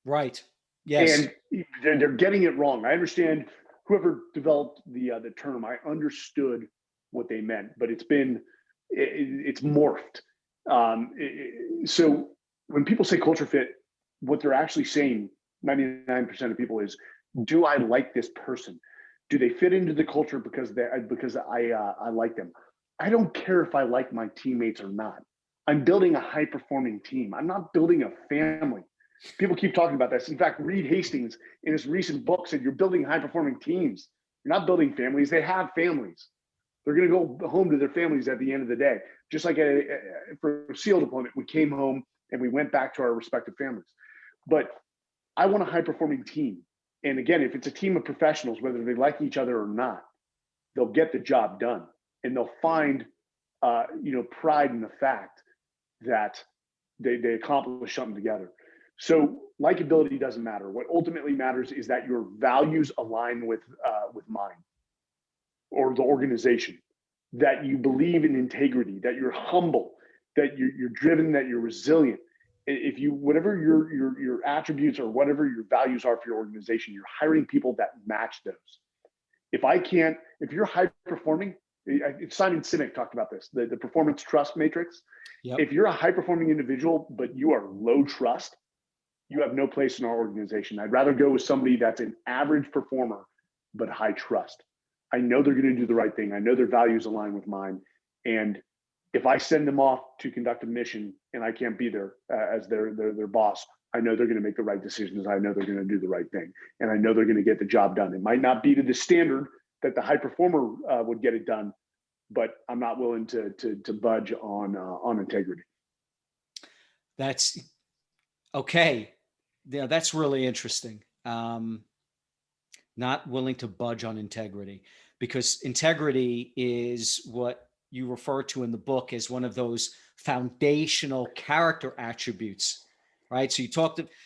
Right. Yes. And they're getting it wrong. I understand whoever developed the term, I understood what they meant, but it's morphed. So when people say culture fit, what they're actually saying, 99% of people, is, do I like this person? Do they fit into the culture because I like them? I don't care if I like my teammates or not. I'm building a high-performing team. I'm not building a family. People keep talking about this. In fact, Reed Hastings, in his recent book, said you're building high-performing teams. You're not building families. They have families. They're going to go home to their families at the end of the day. Just like for SEAL deployment, we came home and we went back to our respective families. But I want a high-performing team. And again, if it's a team of professionals, whether they like each other or not, they'll get the job done. And they'll find pride in the fact that they accomplish something together. So likability doesn't matter. What ultimately matters is that your values align with mine or the organization. that you believe in integrity, that you're humble, that you're driven, that you're resilient. If you, whatever your attributes or whatever your values are for your organization, you're hiring people that match those. If you're high performing, Simon Sinek talked about this, the performance trust matrix. Yep. If you're a high performing individual, but you are low trust, you have no place in our organization. I'd rather go with somebody that's an average performer, but high trust. I know they're going to do the right thing. I know their values align with mine. And if I send them off to conduct a mission and I can't be there as their boss, I know they're going to make the right decisions. I know they're going to do the right thing. And I know they're going to get the job done. It might not be to the standard that the high performer would get it done, but I'm not willing to budge on integrity. That's okay. Yeah, that's really interesting. Not willing to budge on integrity, because integrity is what you refer to in the book as one of those foundational character attributes, right? So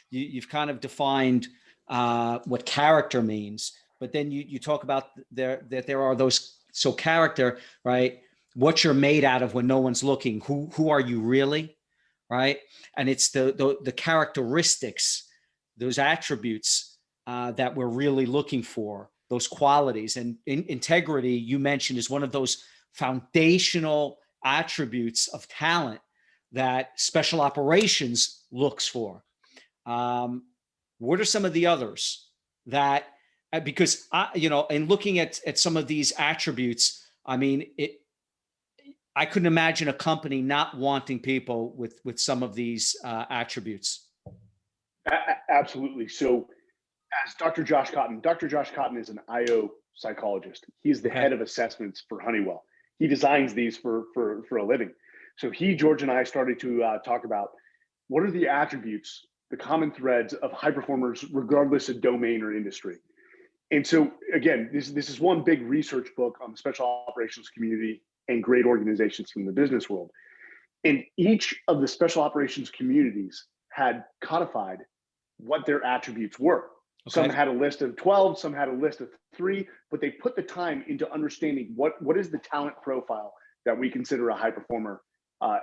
you've kind of defined what character means, but then you talk about that there are those, so character, right? What you're made out of when no one's looking. Who are you really, right? And it's the characteristics, those attributes that we're really looking for, those qualities. And integrity, you mentioned, is one of those foundational attributes of talent that special operations looks for. What are some of the others that, because in looking at some of these attributes, I mean, I couldn't imagine a company not wanting people with some of these attributes. Absolutely. So as Dr. Josh Cotton is an IO psychologist. He's the head of assessments for Honeywell. He designs these for a living. So George and I started to talk about what are the attributes, the common threads of high performers, regardless of domain or industry. And so again, this is one big research book on the special operations community and great organizations from the business world. And each of the special operations communities had codified what their attributes were. Okay. Some had a list of 12, some had a list of 3, but they put the time into understanding what is the talent profile that we consider a high performer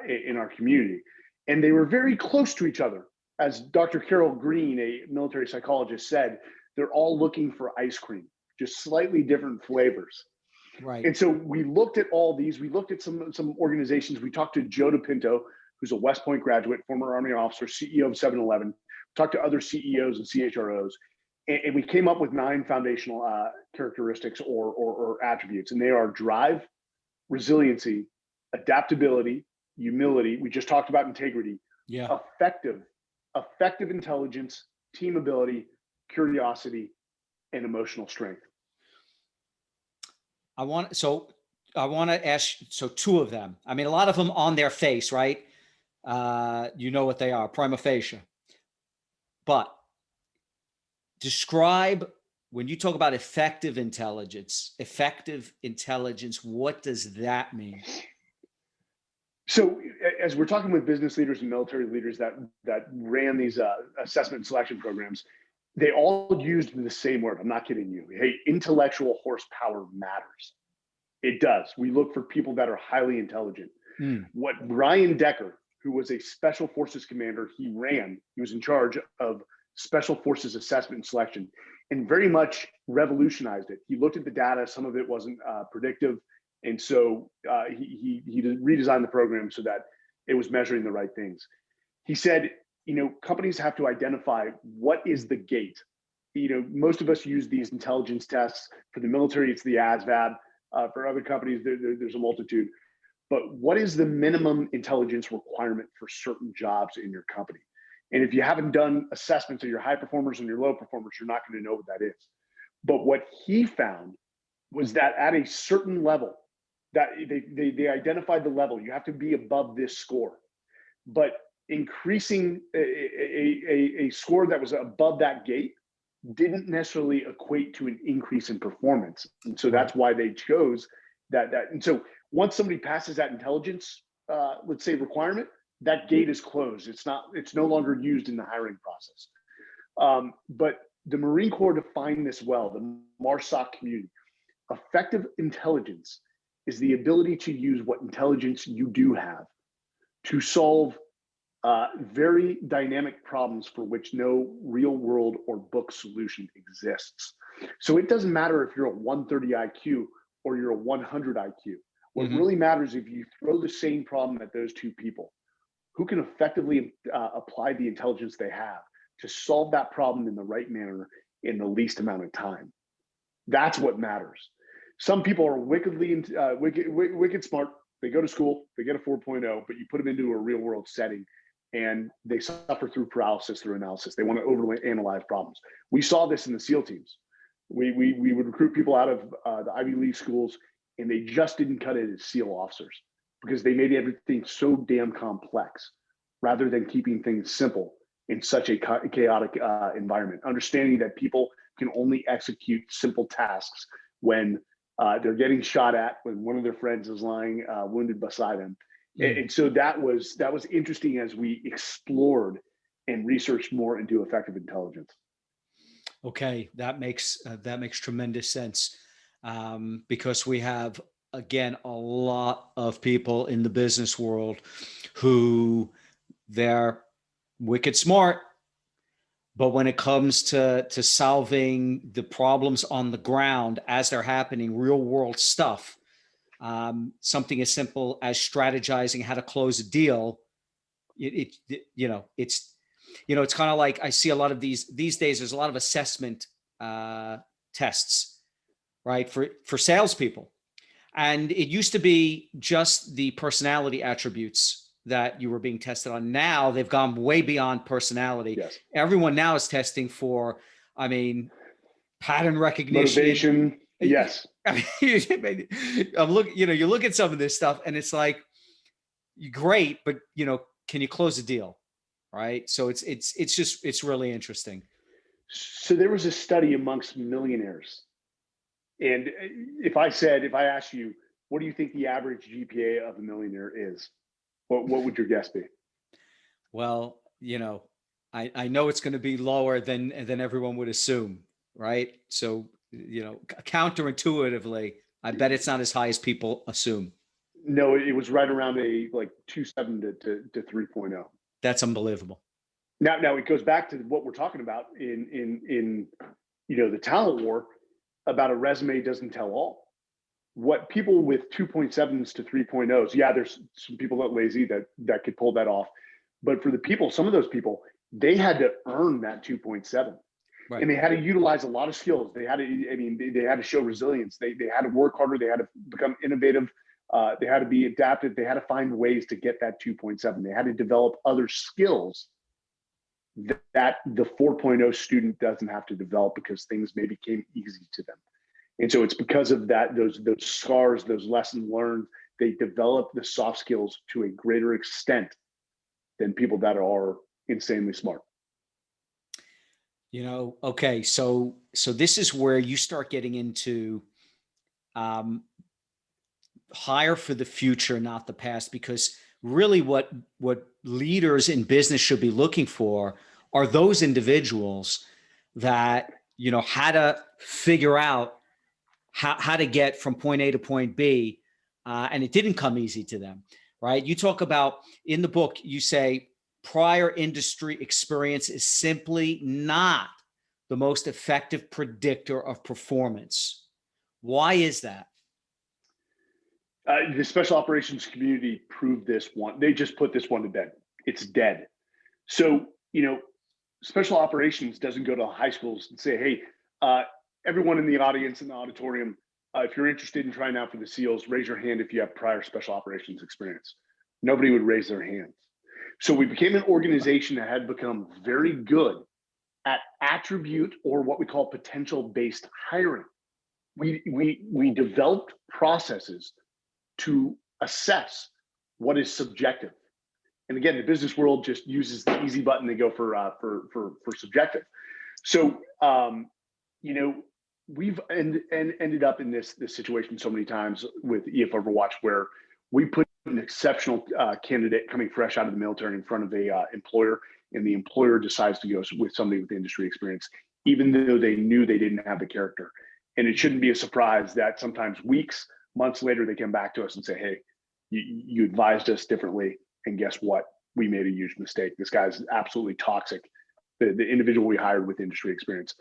in our community. And they were very close to each other. As Dr. Carol Green, a military psychologist, said, they're all looking for ice cream, just slightly different flavors. Right. And so we looked at all these. We looked at some organizations. We talked to Joe DePinto, who's a West Point graduate, former Army officer, CEO of 7-Eleven. Talked to other CEOs and CHROs. And we came up with 9 foundational characteristics or attributes. And they are drive, resiliency, adaptability, humility. We just talked about integrity. Yeah. Effective intelligence, team ability, curiosity, and emotional strength. I want to ask, so 2 of them. I mean, a lot of them on their face, right? You know what they are, prima facie. But describe, when you talk about effective intelligence, what does that mean? So as we're talking with business leaders and military leaders that ran these assessment and selection programs, they all used the same word. I'm not kidding you. Hey, intellectual horsepower matters. It does. We look for people that are highly intelligent. What Brian Decker, who was a special forces commander, he was in charge of special forces assessment and selection, and very much revolutionized it. He looked at the data. Some of it wasn't predictive. And so he redesigned the program so that it was measuring the right things. He said, companies have to identify what is the gate. Most of us use these intelligence tests. For the military, it's the ASVAB. For other companies, there's a multitude. But what is the minimum intelligence requirement for certain jobs in your company? And if you haven't done assessments of your high performers and your low performers, you're not going to know what that is. But what he found was that at a certain level, that they identified the level, you have to be above this score. But increasing a score that was above that gate didn't necessarily equate to an increase in performance. And so that's why they chose that. And so once somebody passes that intelligence, let's say requirement, that gate is closed. It's no longer used in the hiring process. But the Marine Corps defined this well, the MARSOC community. Effective intelligence is the ability to use what intelligence you do have to solve very dynamic problems for which no real world or book solution exists. So it doesn't matter if you're a 130 IQ or you're a 100 IQ. What really matters if you throw the same problem at those two people who can effectively apply the intelligence they have to solve that problem in the right manner in the least amount of time. That's what matters. Some people are wicked smart. They go to school, they get a 4.0, but you put them into a real world setting and they suffer through paralysis through analysis. They want to overanalyze problems. We saw this in the SEAL teams. We would recruit people out of the Ivy League schools, and they just didn't cut it as SEAL officers because they made everything so damn complex rather than keeping things simple in such a chaotic environment. Understanding that people can only execute simple tasks when they're getting shot at, when one of their friends is lying wounded beside them. And so that was interesting as we explored and researched more into effective intelligence. Okay, that makes tremendous sense, because we have, again, a lot of people in the business world who they're wicked smart, but when it comes to solving the problems on the ground as they're happening, real world stuff, something as simple as strategizing how to close a deal, it's kind of like I see a lot of these days. There's a lot of assessment tests, right, for salespeople, and it used to be just the personality attributes that you were being tested on. Now they've gone way beyond personality. Yes. Everyone now is testing for, pattern recognition, motivation. Yes. I'm looking, you look at some of this stuff and it's like, great, but can you close a deal? Right. So it's really interesting. So there was a study amongst millionaires. And if I asked you, what do you think the average GPA of a millionaire is? What would your guess be? Well, I know it's going to be lower than everyone would assume. Right. So, counterintuitively, I bet it's not as high as people assume. No, it was right around a 2.7 to 3.0. That's unbelievable. Now it goes back to what we're talking about in the talent war about a resume doesn't tell all. What people with 2.7s to 3.0s, yeah, there's some people that lazy that could pull that off. But for some of those people, they had to earn that 2.7. Right. And they had to utilize a lot of skills. They had to show resilience. They had to work harder. They had to become innovative. They had to be adaptive. They had to find ways to get that 2.7. They had to develop other skills that the 4.0 student doesn't have to develop because things maybe came easy to them. And so it's because of that, those scars, those lessons learned, they develop the soft skills to a greater extent than people that are insanely smart. Okay, so this is where you start getting into hire for the future, not the past, because really what leaders in business should be looking for are those individuals that, how to figure out how to get from point A to point B. And it didn't come easy to them, right? You talk about in the book, you say, prior industry experience is simply not the most effective predictor of performance. Why is that? The special operations community proved this one. They just put this one to bed. It's dead. So, special operations doesn't go to high schools and say, hey, everyone in the audience, in the auditorium, if you're interested in trying out for the SEALs, raise your hand if you have prior special operations experience. Nobody would raise their hands. So we became an organization that had become very good at attribute, or what we call potential-based hiring. We developed processes to assess what is subjective. And again, the business world just uses the easy button. They go for subjective. So we've ended up in this situation so many times with EF Overwatch, where we put an exceptional candidate coming fresh out of the military in front of a employer, and the employer decides to go with somebody with industry experience, even though they knew they didn't have the character. And it shouldn't be a surprise that sometimes weeks Months later, they come back to us and say, hey, you advised us differently. And guess what? We made a huge mistake. This guy's absolutely toxic. The individual we hired with industry experience.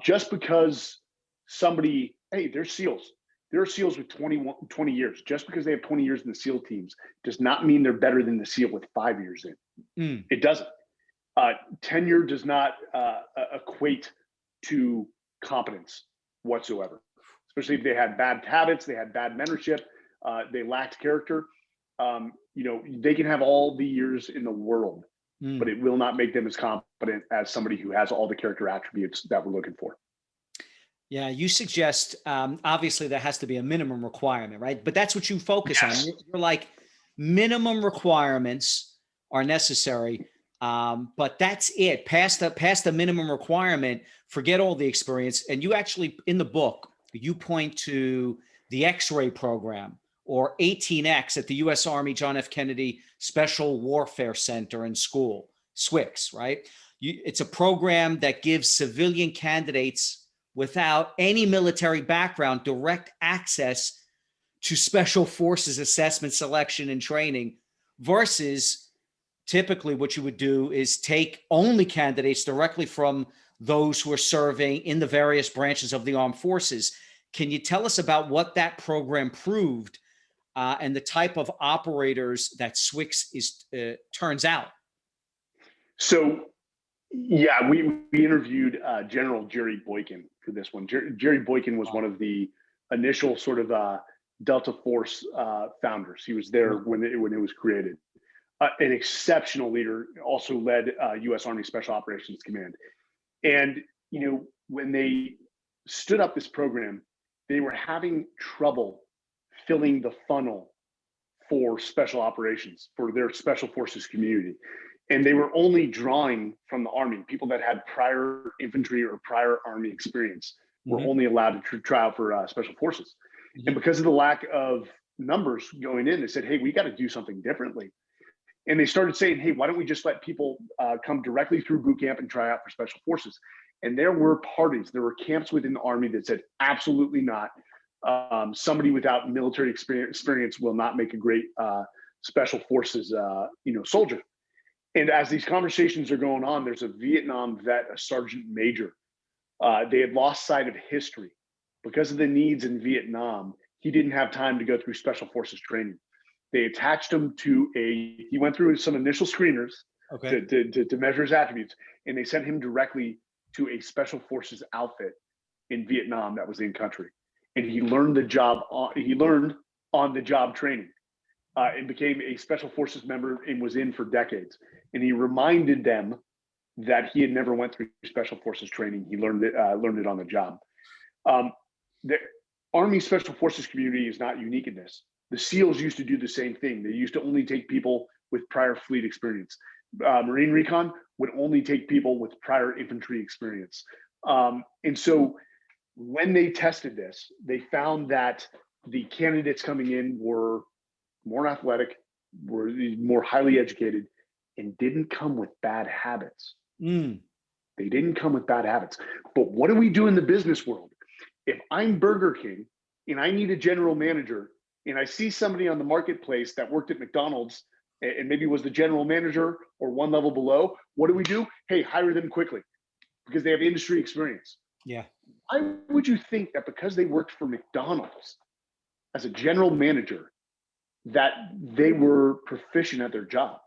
Just because somebody, hey, they're SEALs. There are SEALs with 20 years. Just because they have 20 years in the SEAL teams does not mean they're better than the SEAL with 5 years in. It doesn't. Tenure does not equate to competence whatsoever, especially if they had bad habits, they had bad mentorship, they lacked character. They can have all the years in the world, but it will not make them as competent as somebody who has all the character attributes that we're looking for. Yeah, you suggest, obviously there has to be a minimum requirement, right? But that's what you focus on. You're like, minimum requirements are necessary, but that's it. Past the minimum requirement, forget all the experience. And you actually, in the book, you point to the X-ray program, or 18X at the U.S. Army John F. Kennedy Special Warfare Center and School, SWICS, right? It's a program that gives civilian candidates without any military background direct access to special forces assessment, selection, and training, versus typically what you would do is take only candidates directly from those who are serving in the various branches of the armed forces. Can you tell us about what that program proved and the type of operators that SWICS turns out? So, yeah, we interviewed General Jerry Boykin for this one. Jerry Boykin was one of the initial sort of Delta Force founders. He was there when it was created. An exceptional leader, also led U.S. Army Special Operations Command. And, when they stood up this program, they were having trouble filling the funnel for special operations, for their special forces community. And they were only drawing from the Army. People that had prior infantry or prior Army experience were only allowed to try out for special forces. And because of the lack of numbers going in, they said, hey, we got to do something differently. And they started saying, hey, why don't we just let people come directly through boot camp and try out for special forces? And there were parties, there were camps within the Army that said, absolutely not. Somebody without military experience will not make a great special forces soldier. And as these conversations are going on, there's a Vietnam vet, a sergeant major. They had lost sight of history. Because of the needs in Vietnam, he didn't have time to go through special forces training. They attached him to he went through some initial screeners to measure his attributes, and they sent him directly to a special forces outfit in Vietnam that was in country. And he learned on the job training and became a special forces member and was in for decades. And he reminded them that he had never went through special forces training. He learned it on the job. The Army Special Forces community is not unique in this. The SEALs used to do the same thing. They used to only take people with prior fleet experience. Marine Recon would only take people with prior infantry experience. And so when they tested this, they found that the candidates coming in were more athletic, were more highly educated, and didn't come with bad habits. They didn't come with bad habits. But what do we do in the business world? If I'm Burger King and I need a general manager, and I see somebody on the marketplace that worked at McDonald's and maybe was the general manager or one level below, what do? Hey, hire them quickly because they have industry experience. Yeah. Why would you think that because they worked for McDonald's as a general manager, that they were proficient at their job?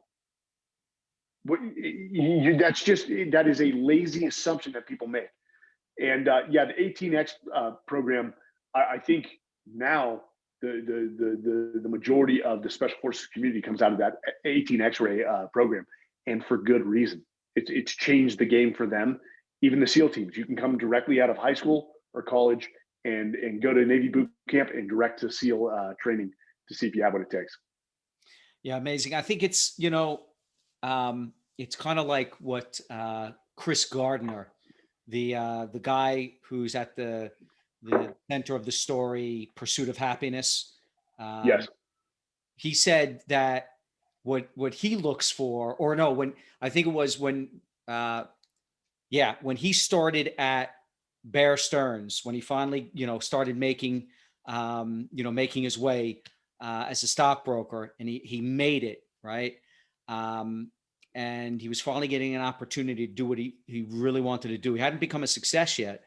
That is a lazy assumption that people make. And the 18X program, I think now the majority of the special forces community comes out of that 18X-ray program, and for good reason. It's changed the game for them. Even the SEAL teams, you can come directly out of high school or college and go to Navy boot camp and direct to SEAL training to see if you have what it takes. Yeah, amazing. I think it's it's kind of like what Chris Gardner, the guy who's at the center of the story, Pursuit of Happiness. Yes. He said that what he looks for, or no, when I think it was when he started at Bear Stearns, when he finally, started making making his way as a stockbroker, and he made it, right? And he was finally getting an opportunity to do what he really wanted to do. He hadn't become a success yet,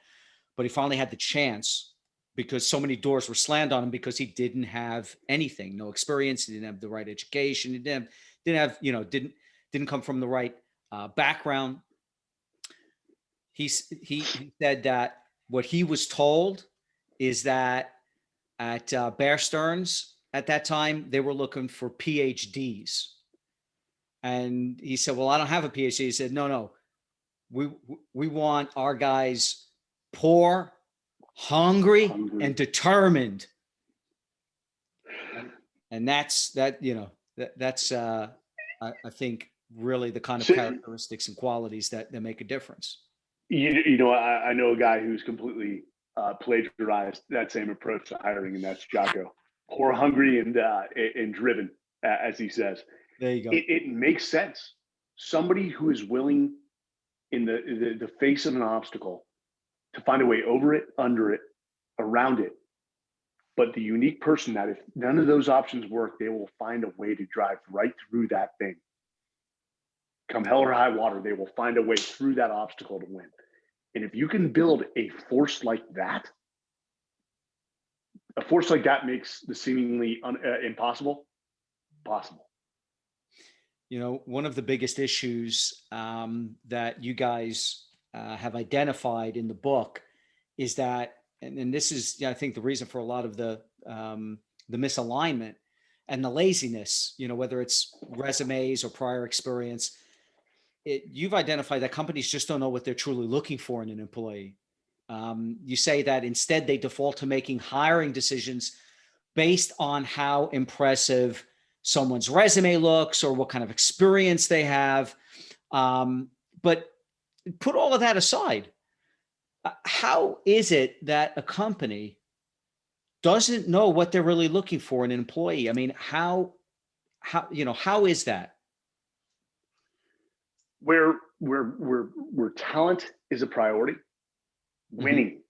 but he finally had the chance because so many doors were slammed on him because he didn't have anything, no experience. He didn't have the right education. He didn't come from the right background. He said that what he was told is that at Bear Stearns at that time, they were looking for PhDs. And he said, well, I don't have a PhD. He said, no, we want our guys poor, hungry. And determined. And that's I think really the kind of characteristics and qualities that make a difference. I know a guy who's completely plagiarized that same approach to hiring, and that's Jocko. Poor, hungry, and driven, as he says. There you go. It makes sense. Somebody who is willing in the face of an obstacle to find a way over it, under it, around it. But the unique person that if none of those options work, they will find a way to drive right through that thing. Come hell or high water, they will find a way through that obstacle to win. And if you can build a force like that makes the seemingly impossible possible. One of the biggest issues that you guys have identified in the book is that, and this is, I think, the reason for a lot of the misalignment and the laziness, whether it's resumes or prior experience. You've identified that companies just don't know what they're truly looking for in an employee. You say that instead they default to making hiring decisions based on how impressive someone's resume looks or what kind of experience they have. But put all of that aside. How is it that a company doesn't know what they're really looking for in an employee? I mean, how is that? Where talent is a priority, winning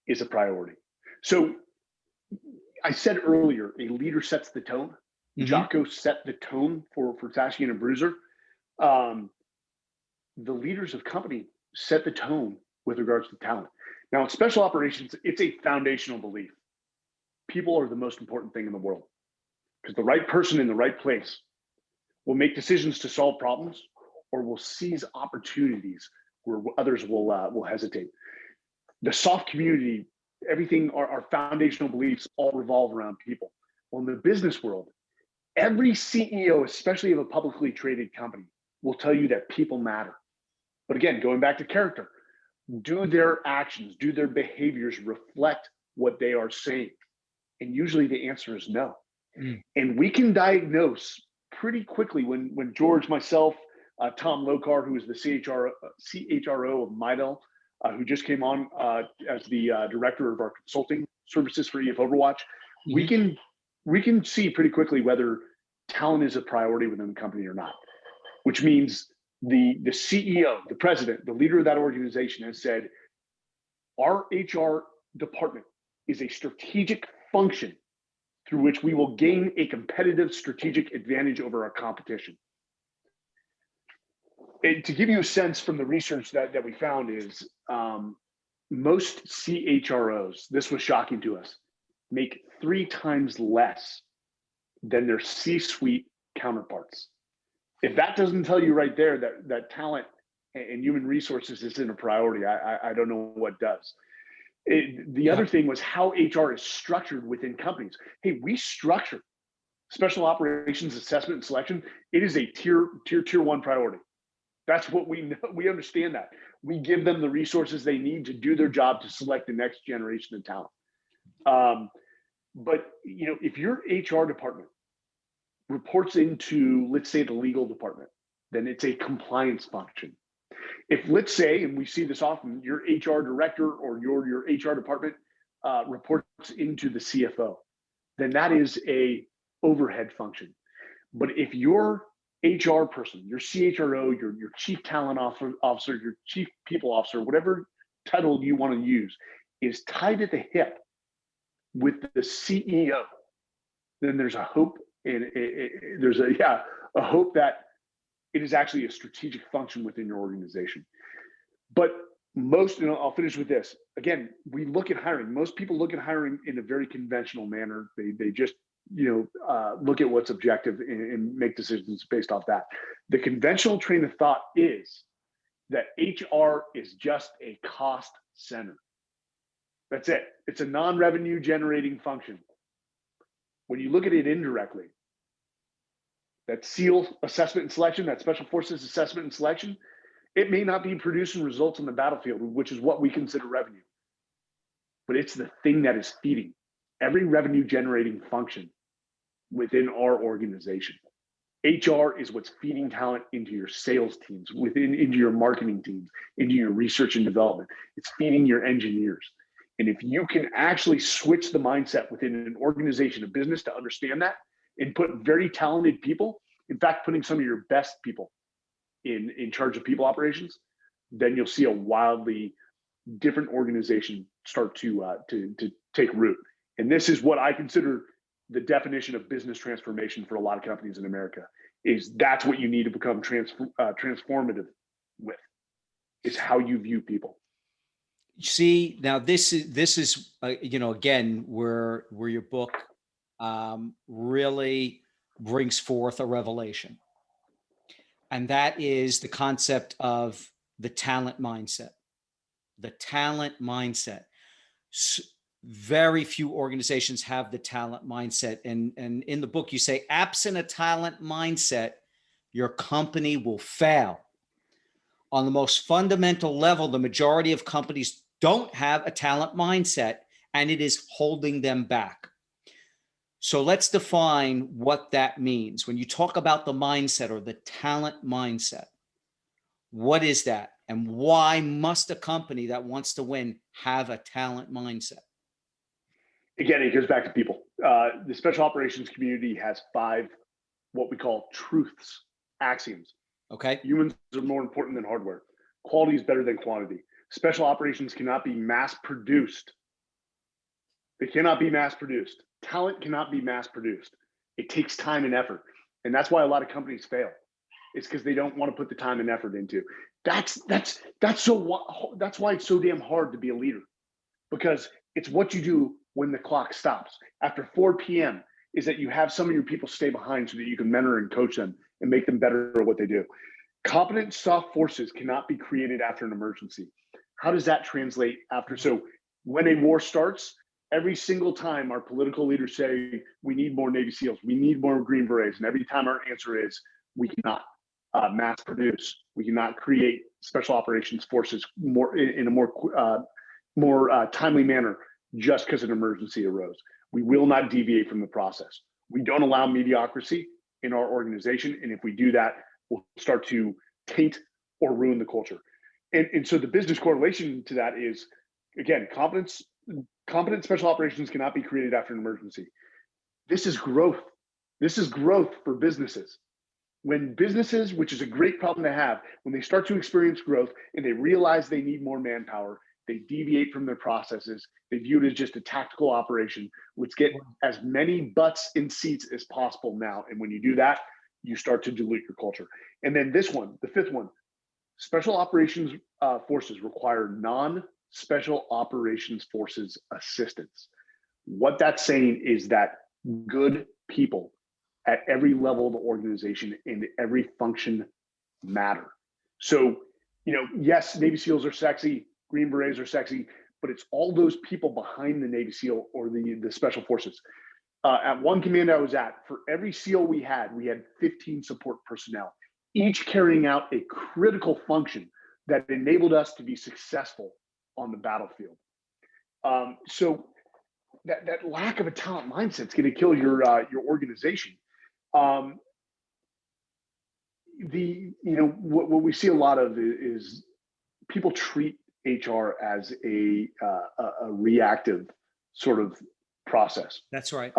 is a priority. So I said earlier, a leader sets the tone. Jocko set the tone for Unit Bruiser. The leaders of company set the tone with regards to talent. Now, in special operations, it's a foundational belief. People are the most important thing in the world because the right person in the right place will make decisions to solve problems or will seize opportunities where others will hesitate. The soft community, everything, our foundational beliefs all revolve around people. Well, in the business world, every CEO, especially of a publicly traded company, will tell you that people matter. But again, going back to character, do their actions, do their behaviors reflect what they are saying? And usually the answer is no. And we can diagnose pretty quickly when George, myself, Tom Lokar, who is the CHRO of Midel, who just came on as the director of our consulting services for EF Overwatch, we can see pretty quickly whether talent is a priority within the company or not, which means the CEO, the president, the leader of that organization has said, our HR department is a strategic function through which we will gain a competitive strategic advantage over our competition. And to give you a sense from the research that we found is most CHROs, this was shocking to us, make 3 times less than their C-suite counterparts. If that doesn't tell you right there that talent and human resources isn't a priority, I don't know what does. The other thing was how HR is structured within companies. Hey, we structure special operations assessment and selection. It is a tier 1 priority. That's what we know. We understand that. We give them the resources they need to do their job to select the next generation of talent. But if your HR department reports into, let's say, the legal department, then it's a compliance function. If, let's say, and we see this often, your HR director or your HR department reports into the CFO, then that is a overhead function. But if your HR person, your CHRO, your chief talent officer, your chief people officer, whatever title you want to use, is tied at the hip with the CEO, then there's a hope, and there's a hope that it is actually a strategic function within your organization. But most, I'll finish with this. Again, we look at hiring. Most people look at hiring in a very conventional manner. They just look at what's objective and make decisions based off that. The conventional train of thought is that HR is just a cost center. That's it. It's a non-revenue generating function. When you look at it indirectly, that SEAL assessment and selection, that Special Forces assessment and selection, it may not be producing results on the battlefield, which is what we consider revenue, but it's the thing that is feeding every revenue generating function within our organization. HR is what's feeding talent into your sales teams, into your marketing teams, into your research and development. It's feeding your engineers. And if you can actually switch the mindset within an organization, a business, to understand that and put very talented people, in fact, putting some of your best people in charge of people operations, then you'll see a wildly different organization start to take root. And this is what I consider the definition of business transformation for a lot of companies in America. Is that's what you need to become transformative with, is how you view people. See, now this is again where your book really brings forth a revelation, and that is the concept of the talent mindset. The talent mindset. Very few organizations have the talent mindset, and in the book you say, absent a talent mindset, your company will fail. On the most fundamental level, the majority of companies don't have a talent mindset, and it is holding them back. So let's define what that means. When you talk about the mindset or the talent mindset, what is that? And why must a company that wants to win have a talent mindset? Again, it goes back to people. The special operations community has 5 what we call truths, axioms. Okay. Humans are more important than hardware. Quality is better than quantity. Special operations cannot be mass produced. They cannot be mass produced. Talent cannot be mass produced. It takes time and effort. And that's why a lot of companies fail. It's because they don't want to put the time and effort into. That's why it's so damn hard to be a leader, because it's what you do when the clock stops. After 4 p.m. is that you have some of your people stay behind so that you can mentor and coach them and make them better at what they do. Competent soft forces cannot be created after an emergency. How does that translate after? So when a war starts, every single time our political leaders say, we need more Navy SEALs, we need more Green Berets, and every time our answer is, we cannot mass produce, we cannot create special operations forces in a more timely manner just because an emergency arose. We will not deviate from the process. We don't allow mediocrity in our organization, and if we do that, we'll start to taint or ruin the culture. And so the business correlation to that is, again, competent special operations cannot be created after an emergency. This is growth. This is growth for businesses. When businesses, which is a great problem to have, when they start to experience growth and they realize they need more manpower, they deviate from their processes. They view it as just a tactical operation. Let's get as many butts in seats as possible now. And when you do that, you start to dilute your culture. And then this one, the 5th one, special operations forces require non-special operations forces assistance. What that's saying is that good people at every level of the organization and every function matter. So, yes, Navy SEALs are sexy, Green Berets are sexy, but it's all those people behind the Navy SEAL or the special forces. At one command I was at, for every SEAL we had 15 support personnel, each carrying out a critical function that enabled us to be successful on the battlefield. So that lack of a talent mindset is going to kill your organization. What we see a lot of is people treat HR as a reactive sort of process. That's right.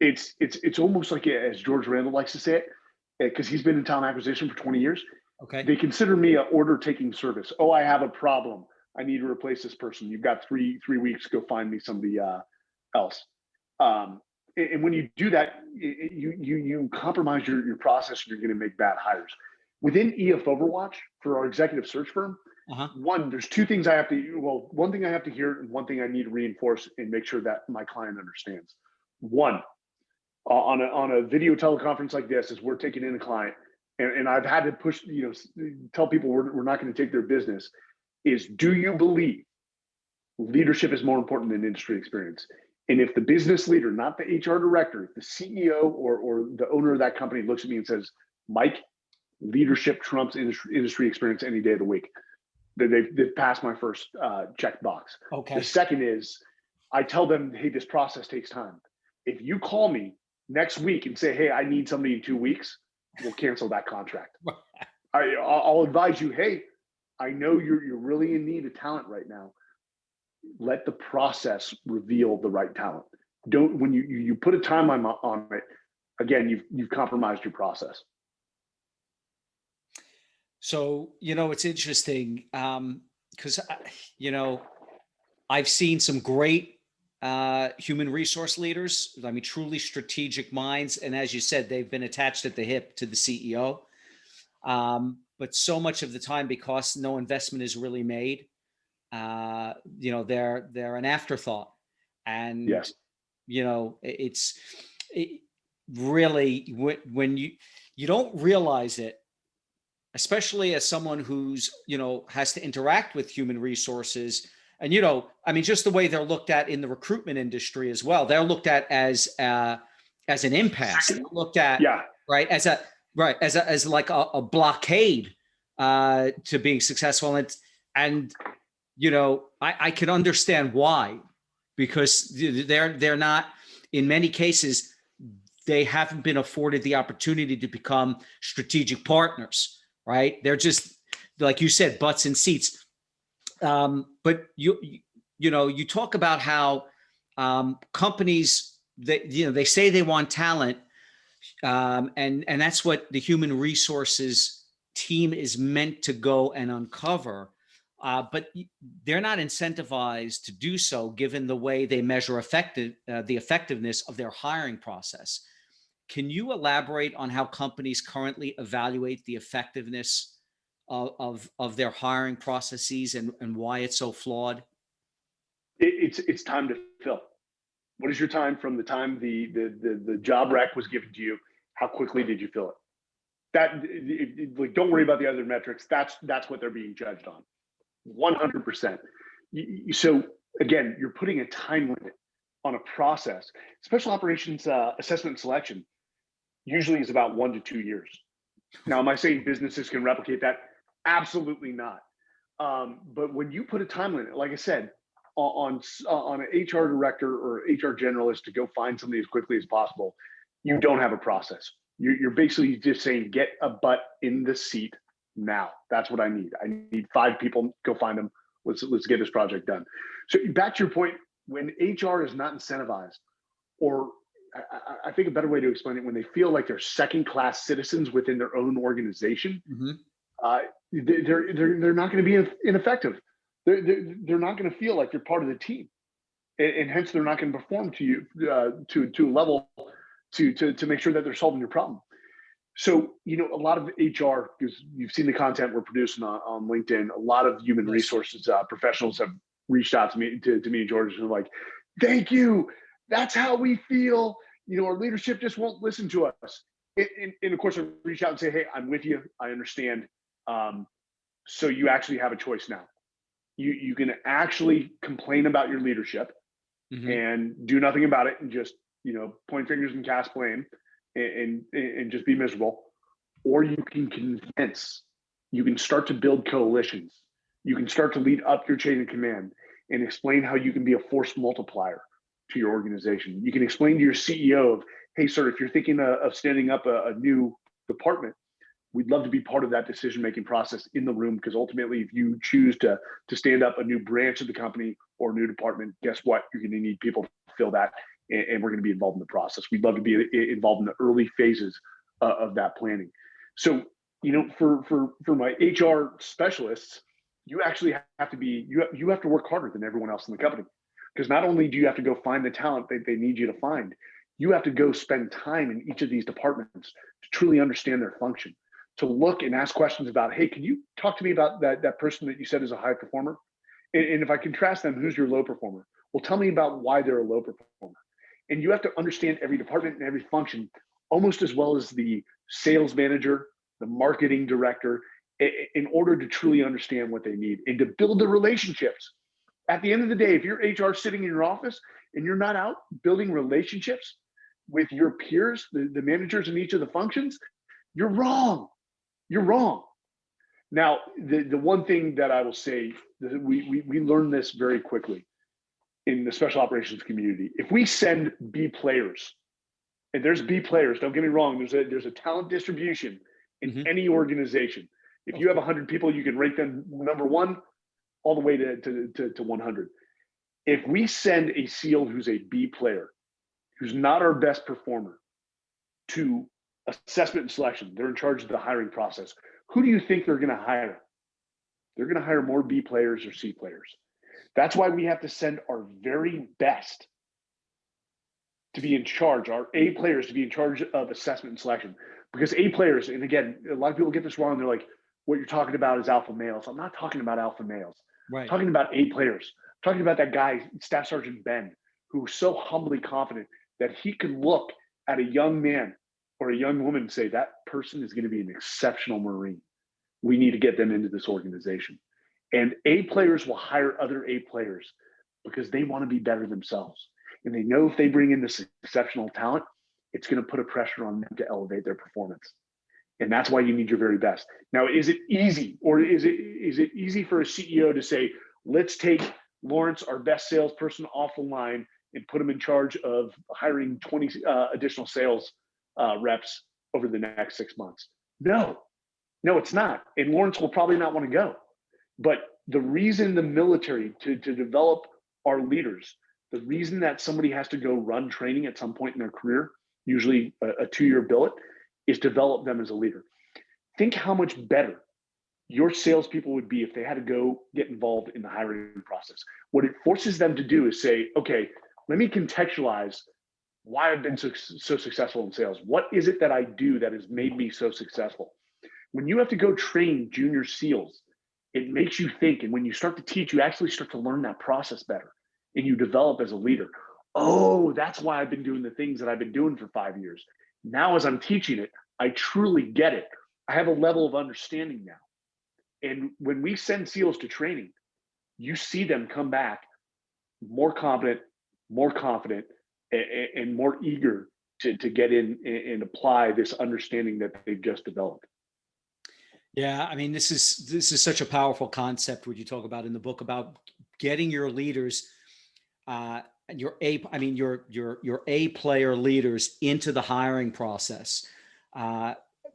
It's almost like, as George Randle likes to say it, because he's been in talent acquisition for 20 years. Okay. They consider me an order taking service. Oh, I have a problem. I need to replace this person. You've got three weeks. Go find me somebody else. And when you do that, you compromise your process, and you're going to make bad hires. Within EF Overwatch, for our executive search firm, one, there's two things I have to, well, one thing I have to hear and one thing I need to reinforce and make sure that my client understands. One, on a video teleconference like this, as we're taking in a client, and I've had to push, tell people we're not going to take their business, is, do you believe leadership is more important than industry experience? And if the business leader, not the HR director, the CEO or the owner of that company looks at me and says, Mike, leadership trumps industry experience any day of the week, they've passed my first check box. Okay. The second is, I tell them, hey, this process takes time. If you call me next week and say, hey, I need somebody in 2 weeks, we'll cancel that contract. I'll advise you, hey, I know you're really in need of talent right now. Let the process reveal the right talent. Don't, when you put a timeline on it, again, you've compromised your process. So, it's interesting because, I've seen some great human resource leaders. I mean, truly strategic minds. And as you said, they've been attached at the hip to the CEO. But so much of the time, because no investment is really made, they're an afterthought. And, yes. It's really, when you don't realize it, especially as someone who's, has to interact with human resources. And, I mean, just the way they're looked at in the recruitment industry as well. They're looked at as an impasse. They're looked at, right, as like a blockade to being successful. And I can understand why, because they're not, in many cases, they haven't been afforded the opportunity to become strategic partners. Right. They're just, like you said, butts in seats. But you talk about how companies, they say they want talent, and that's what the human resources team is meant to go and uncover. But they're not incentivized to do so, given the way they measure the effectiveness of their hiring process. Can you elaborate on how companies currently evaluate the effectiveness of their hiring processes and why it's so flawed? It's time to fill. What is your time from the time the job rec was given to you? How quickly did you fill it? Don't worry about the other metrics. That's what they're being judged on. 100%. So again, you're putting a time limit on a process. Special operations assessment and selection usually is about 1 to 2 years. Now, am I saying businesses can replicate that? Absolutely not. But when you put a time limit, like I said, on an HR director or HR generalist to go find somebody as quickly as possible, you don't have a process. You're basically just saying, get a butt in the seat now. That's what I need. I need 5 people. Go find them. Let's get this project done. So back to your point, when HR is not incentivized, or I think a better way to explain it, when they feel like they're second-class citizens within their own organization, they're not going to be ineffective. They're not going to feel like they're part of the team, and hence they're not going to perform to you to a level to make sure that they're solving your problem. So a lot of HR, because you've seen the content we're producing on LinkedIn, a lot of human resources professionals have reached out to me and George, and like, thank you. That's how we feel. Our leadership just won't listen to us. And of course, I reach out and say, hey, I'm with you. I understand. So you actually have a choice now. You can actually complain about your leadership and do nothing about it and just, point fingers and cast blame and just be miserable. Or you can convince, you can start to build coalitions. You can start to lead up your chain of command and explain how you can be a force multiplier to your organization. You can explain to your CEO of, hey, sir, if you're thinking of standing up a new department, we'd love to be part of that decision-making process in the room, because ultimately, if you choose to stand up a new branch of the company or a new department, guess what? You're going to need people to fill that, and we're going to be involved in the process. We'd love to be involved in the early phases of that planning. So, for my HR specialists, you actually have to be, you have to work harder than everyone else in the company. Because not only do you have to go find the talent that they need you to find, you have to go spend time in each of these departments to truly understand their function, to look and ask questions about, hey, can you talk to me about that person that you said is a high performer? And if I contrast them, who's your low performer? Well, tell me about why they're a low performer. And you have to understand every department and every function almost as well as the sales manager, the marketing director, in order to truly understand what they need and to build the relationships. At the end of the day, if you're HR sitting in your office and you're not out building relationships with your peers, the managers in each of the functions, you're wrong. You're wrong. Now, the one thing that I will say, we learned this very quickly in the special operations community. If we send B players, and there's B players, don't get me wrong, there's a talent distribution in any organization. If you have 100 people, you can rate them number 1 all the way to 100. If we send a SEAL who's a B player, who's not our best performer, to assessment and selection, they're in charge of the hiring process. Who do you think they're going to hire? They're going to hire more B players or C players. That's why we have to send our very best to be in charge, our A players to be in charge of assessment and selection. Because A players, and again, a lot of people get this wrong. They're like, what you're talking about is alpha males. I'm not talking about alpha males. Right. I'm talking about A players. I'm talking about that guy, Staff Sergeant Ben, who's so humbly confident that he can look at a young man or a young woman and say, that person is going to be an exceptional Marine. We need to get them into this organization. And A players will hire other A players because they want to be better themselves. And they know if they bring in this exceptional talent, it's going to put a pressure on them to elevate their performance. And that's why you need your very best. Now, is it easy, or is it easy for a CEO to say, let's take Lawrence, our best salesperson, off the line and put him in charge of hiring 20 additional sales reps over the next 6 months? No, it's not. And Lawrence will probably not want to go. But the reason the military to develop our leaders, the reason that somebody has to go run training at some point in their career, usually a 2-year billet, is develop them as a leader. Think how much better your salespeople would be if they had to go get involved in the hiring process. What it forces them to do is say, okay, let me contextualize why I've been so successful in sales. What is it that I do that has made me so successful? When you have to go train junior SEALs, it makes you think. And when you start to teach, you actually start to learn that process better and you develop as a leader. Oh, that's why I've been doing the things that I've been doing for 5 years. Now, as I'm teaching it, I truly get it. I have a level of understanding now. And when we send SEALs to training, you see them come back more competent, more confident, and more eager to get in and apply this understanding that they've just developed. Yeah, I mean, this is such a powerful concept what you talk about in the book about getting your leaders, your A player leaders into the hiring process.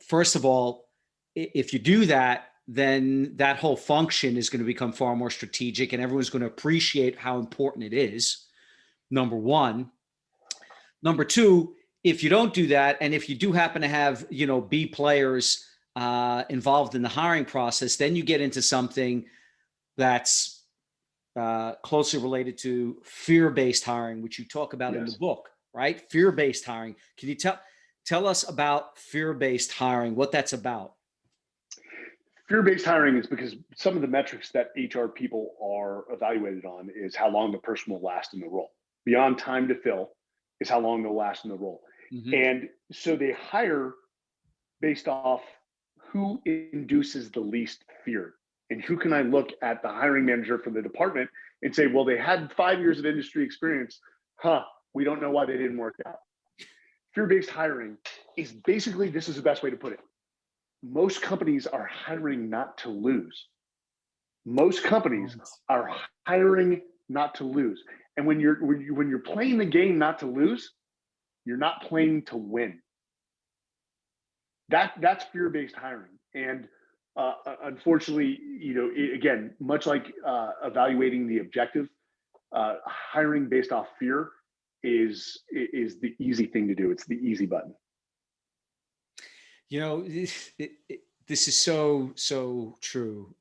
First of all, if you do that, then that whole function is going to become far more strategic and everyone's going to appreciate how important it is. Number one. Number two, if you don't do that, and if you do happen to have, B players involved in the hiring process, then you get into something that's closely related to fear-based hiring, which you talk about in the book, right? Fear-based hiring. Can you tell us about fear-based hiring, what that's about? Fear-based hiring is because some of the metrics that HR people are evaluated on is how long the person will last in the role. Beyond time to fill is how long they'll last in the role. Mm-hmm. And so they hire based off who induces the least fear. And who can I look at the hiring manager for the department and say, well, they had 5 years of industry experience. We don't know why they didn't work out. Fear-based hiring is basically, this is the best way to put it. Most companies are hiring not to lose. Most companies are hiring not to lose. And when you're playing the game not to lose, you're not playing to win. That's fear-based hiring. And unfortunately, again, much like evaluating the objective, hiring based off fear is the easy thing to do. It's the easy button. This is so true.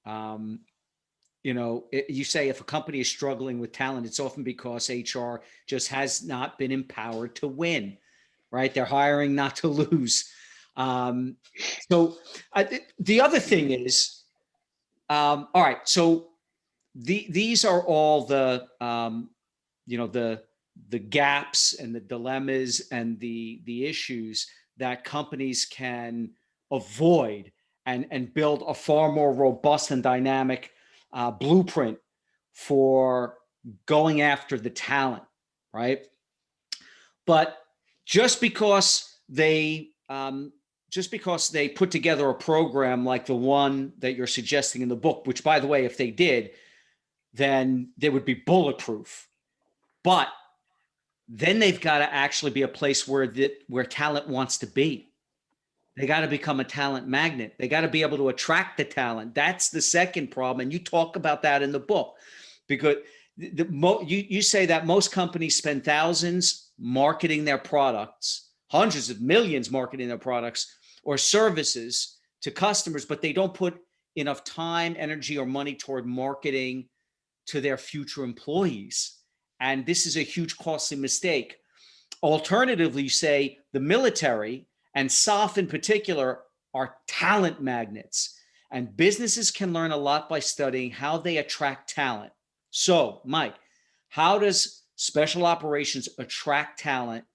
you say if a company is struggling with talent, it's often because HR just has not been empowered to win, right? They're hiring not to lose. So the other thing is, all right, so these are all the, the gaps and the dilemmas and the issues that companies can avoid and build a far more robust and dynamic blueprint for going after the talent, right? But just because they put together a program like the one that you're suggesting in the book, which, by the way, if they did, then they would be bulletproof. But then they've got to actually be a place where talent wants to be. They got to become a talent magnet. They got to be able to attract the talent. That's the second problem. And you talk about that in the book, because you say that most companies spend thousands marketing their products, hundreds of millions marketing their products or services to customers, but they don't put enough time, energy, or money toward marketing to their future employees. And this is a huge costly mistake. Alternatively, you say the military and SOF in particular are talent magnets, and businesses can learn a lot by studying how they attract talent. So, Mike, how does special operations attract talent,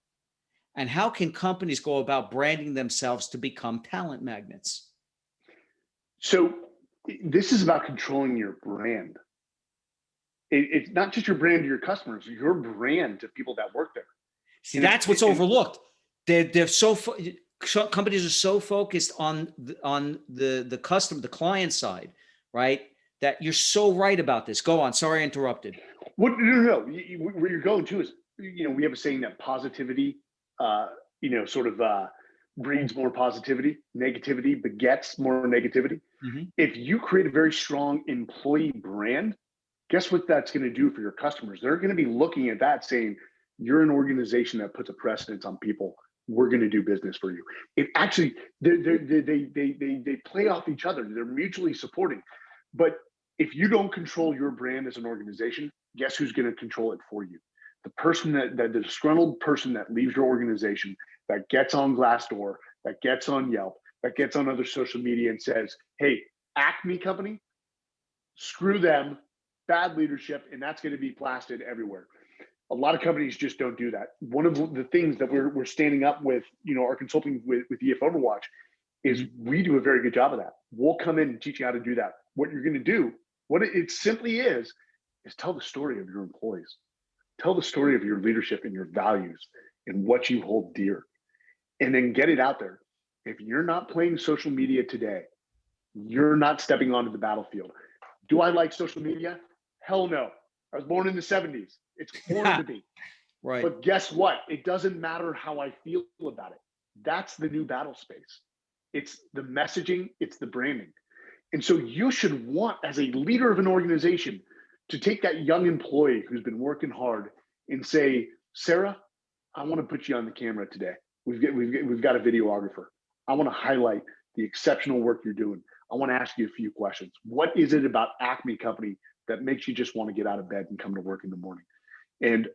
and how can companies go about branding themselves to become talent magnets? So this is about controlling your brand. It's not just your brand to your customers, your brand to people that work there. See, that's what's overlooked. They're so companies are so focused on the customer, the client side, right? That you're so right about this. Go on. Sorry, I interrupted. No. Where you're going to is, we have a saying that positivity, breeds more positivity. Negativity begets more negativity. Mm-hmm. If you create a very strong employee brand, guess what that's going to do for your customers? They're going to be looking at that saying, you're an organization that puts a precedence on people. We're going to do business for you. It actually, they play off each other. They're mutually supporting. But if you don't control your brand as an organization, guess who's going to control it for you? The person the disgruntled person that leaves your organization, that gets on Glassdoor, that gets on Yelp, that gets on other social media and says, hey, Acme company, screw them, bad leadership, and that's going to be plastered everywhere. A lot of companies just don't do that. One of the things that we're standing up with, our consulting with EF Overwatch, is we do a very good job of that. We'll come in and teach you how to do that. What you're going to do, what it simply is tell the story of your employees. Tell the story of your leadership and your values and what you hold dear, and then get it out there. If you're not playing social media today, you're not stepping onto the battlefield. Do I like social media? Hell no. I was born in the 70s. It's born to be. Right. But guess what? It doesn't matter how I feel about it. That's the new battle space. It's the messaging, it's the branding. And so you should want, as a leader of an organization, to take that young employee who's been working hard and say, Sarah, I want to put you on the camera today. We've got a videographer. I want to highlight the exceptional work you're doing. I want to ask you a few questions. What is it about Acme Company that makes you just want to get out of bed and come to work in the morning? And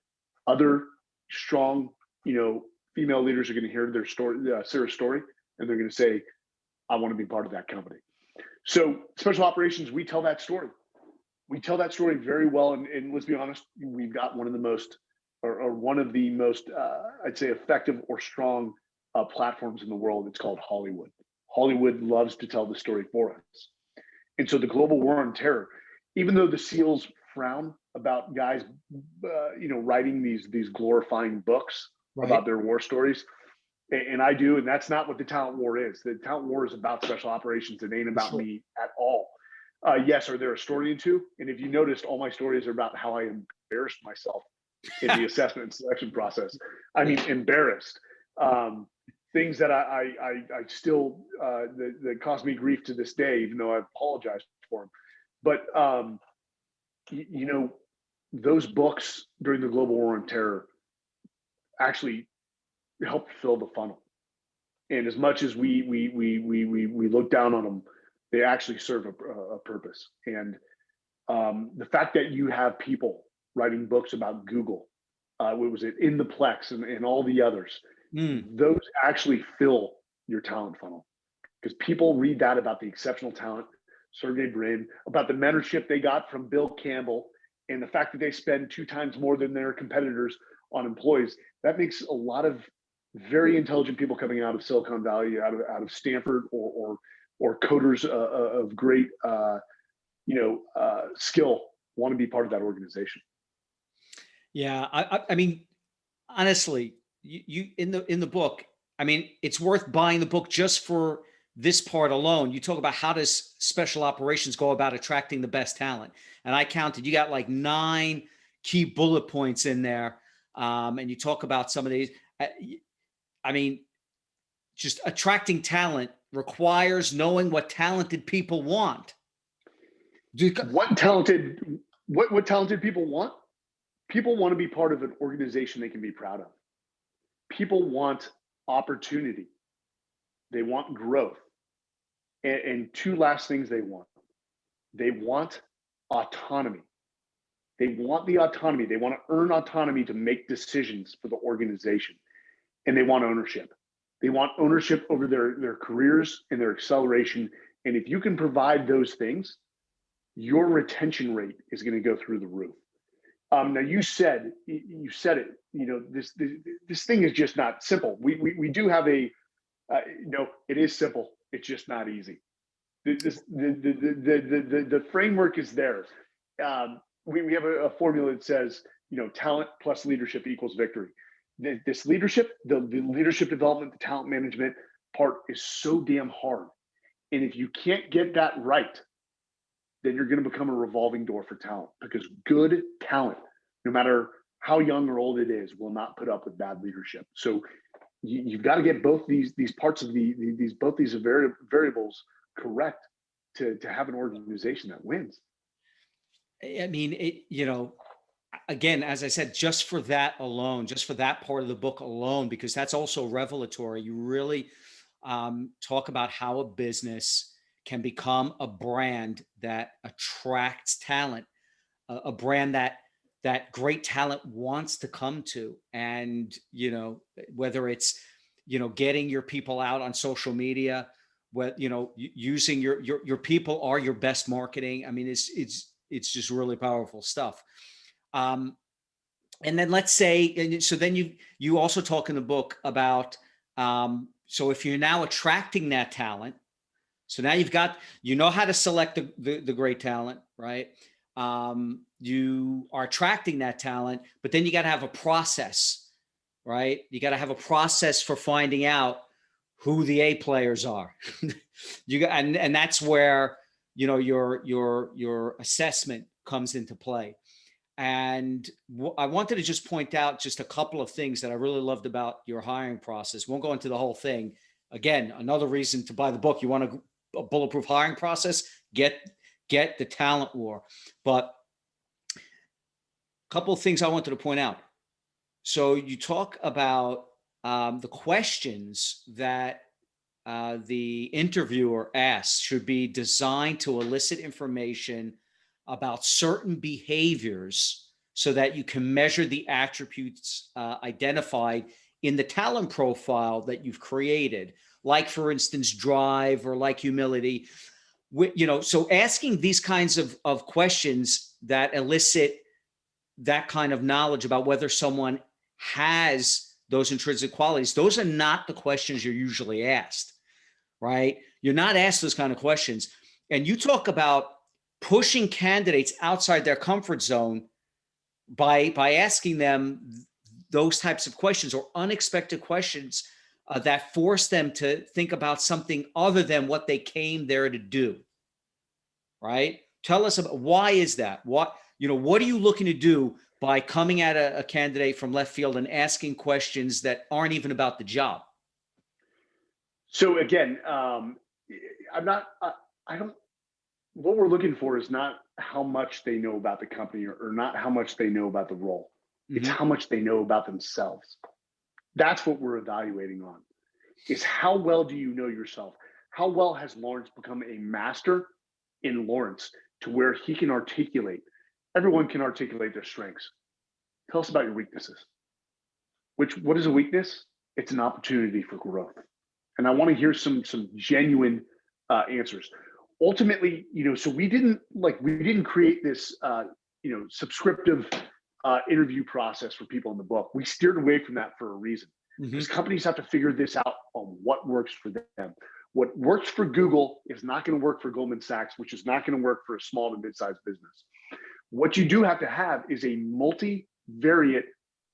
other strong, female leaders are going to hear their story, Sarah's story, and they're going to say, I want to be part of that company. So special operations, we tell that story. We tell that story very well. And let's be honest, we've got one of the most, I'd say, effective or strong platforms in the world. It's called Hollywood. Hollywood loves to tell the story for us. And so the global war on terror, even though the SEALs frown about guys, writing these glorifying books about their war stories, and I do, and that's not what the talent war is. The talent war is about special operations. It ain't about me at all. Yes, are there a story or two? And if you noticed, all my stories are about how I embarrassed myself in the assessment and selection process. I mean, embarrassed. Things that I still, that cause me grief to this day, even though I've apologized for them. But, those books during the global war on terror actually helped fill the funnel. And as much as we look down on them, they actually serve a purpose. And The fact that you have people writing books about Google, what was it, In the Plex and all the others, those actually fill your talent funnel, because people read that about the exceptional talent, Sergey Brin, about the mentorship they got from Bill Campbell, and the fact that they spend 2 times more than their competitors on employees. That makes a lot of very intelligent people coming out of Silicon Valley, out of Stanford, or coders of great skill want to be part of that organization. Yeah, I mean, honestly, you in the book, I mean, it's worth buying the book just for this part alone. You talk about how does special operations go about attracting the best talent, and I counted, you got like 9 key bullet points in there, and you talk about some of these. I mean, just attracting talent requires knowing what talented people want. What talented people want? People want to be part of an organization they can be proud of. People want opportunity. They want growth. And 2 last things they want. They want autonomy. They want the autonomy. They want to earn autonomy to make decisions for the organization. And they want ownership. They want ownership over their careers and their acceleration. And if you can provide those things, your retention rate is going to go through the roof. Now you said it. This thing is just not simple. We do have a it is simple. It's just not easy. The framework is there. We have a formula that says talent plus leadership equals victory. This leadership, the leadership development, the talent management part is so damn hard. And if you can't get that right, then you're going to become a revolving door for talent, because good talent, no matter how young or old it is, will not put up with bad leadership. So you've got to get both these parts of these variables correct to have an organization that wins. I mean, again, as I said, just for that alone, just for that part of the book alone, because that's also revelatory. You really talk about how a business can become a brand that attracts talent, a brand that great talent wants to come to. And, whether it's, getting your people out on social media, using your people are your best marketing. I mean, it's just really powerful stuff. And then let's say, and so then you also talk in the book about, so if you're now attracting that talent, so now you know how to select the great talent, right? You are attracting that talent, but then you got to have a process, right? You got to have a process for finding out who the A players are. And that's where, your assessment comes into play. And I wanted to just point out just a couple of things that I really loved about your hiring process. Won't go into the whole thing. Again, another reason to buy the book. You want a bulletproof hiring process, get the talent war. But a couple of things I wanted to point out. So you talk about the questions that the interviewer asks should be designed to elicit information about certain behaviors so that you can measure the attributes identified in the talent profile that you've created, like, for instance, drive, or like humility. So asking these kinds of questions that elicit that kind of knowledge about whether someone has those intrinsic qualities, those are not the questions you're usually asked, right? You're not asked those kind of questions. And you talk about pushing candidates outside their comfort zone by asking them those types of questions, or unexpected questions that force them to think about something other than what they came there to do, right? Tell us about, why is that? What are you looking to do by coming at a candidate from left field and asking questions that aren't even about the job? So again, what we're looking for is not how much they know about the company, or not how much they know about the role. It's how much they know about themselves. That's what we're evaluating on, is how well do you know yourself? How well has Lawrence become a master in Lawrence? to where he can articulate. Everyone can articulate their strengths. Tell us about your weaknesses. What is a weakness? It's an opportunity for growth. And I want to hear some genuine answers. Ultimately, so we didn't create this subscriptive interview process for people in the book. We steered away from that for a reason. Because companies have to figure this out on what works for them. What works for Google is not going to work for Goldman Sachs, which is not going to work for a small to mid-sized business. What you do have to have is a multivariate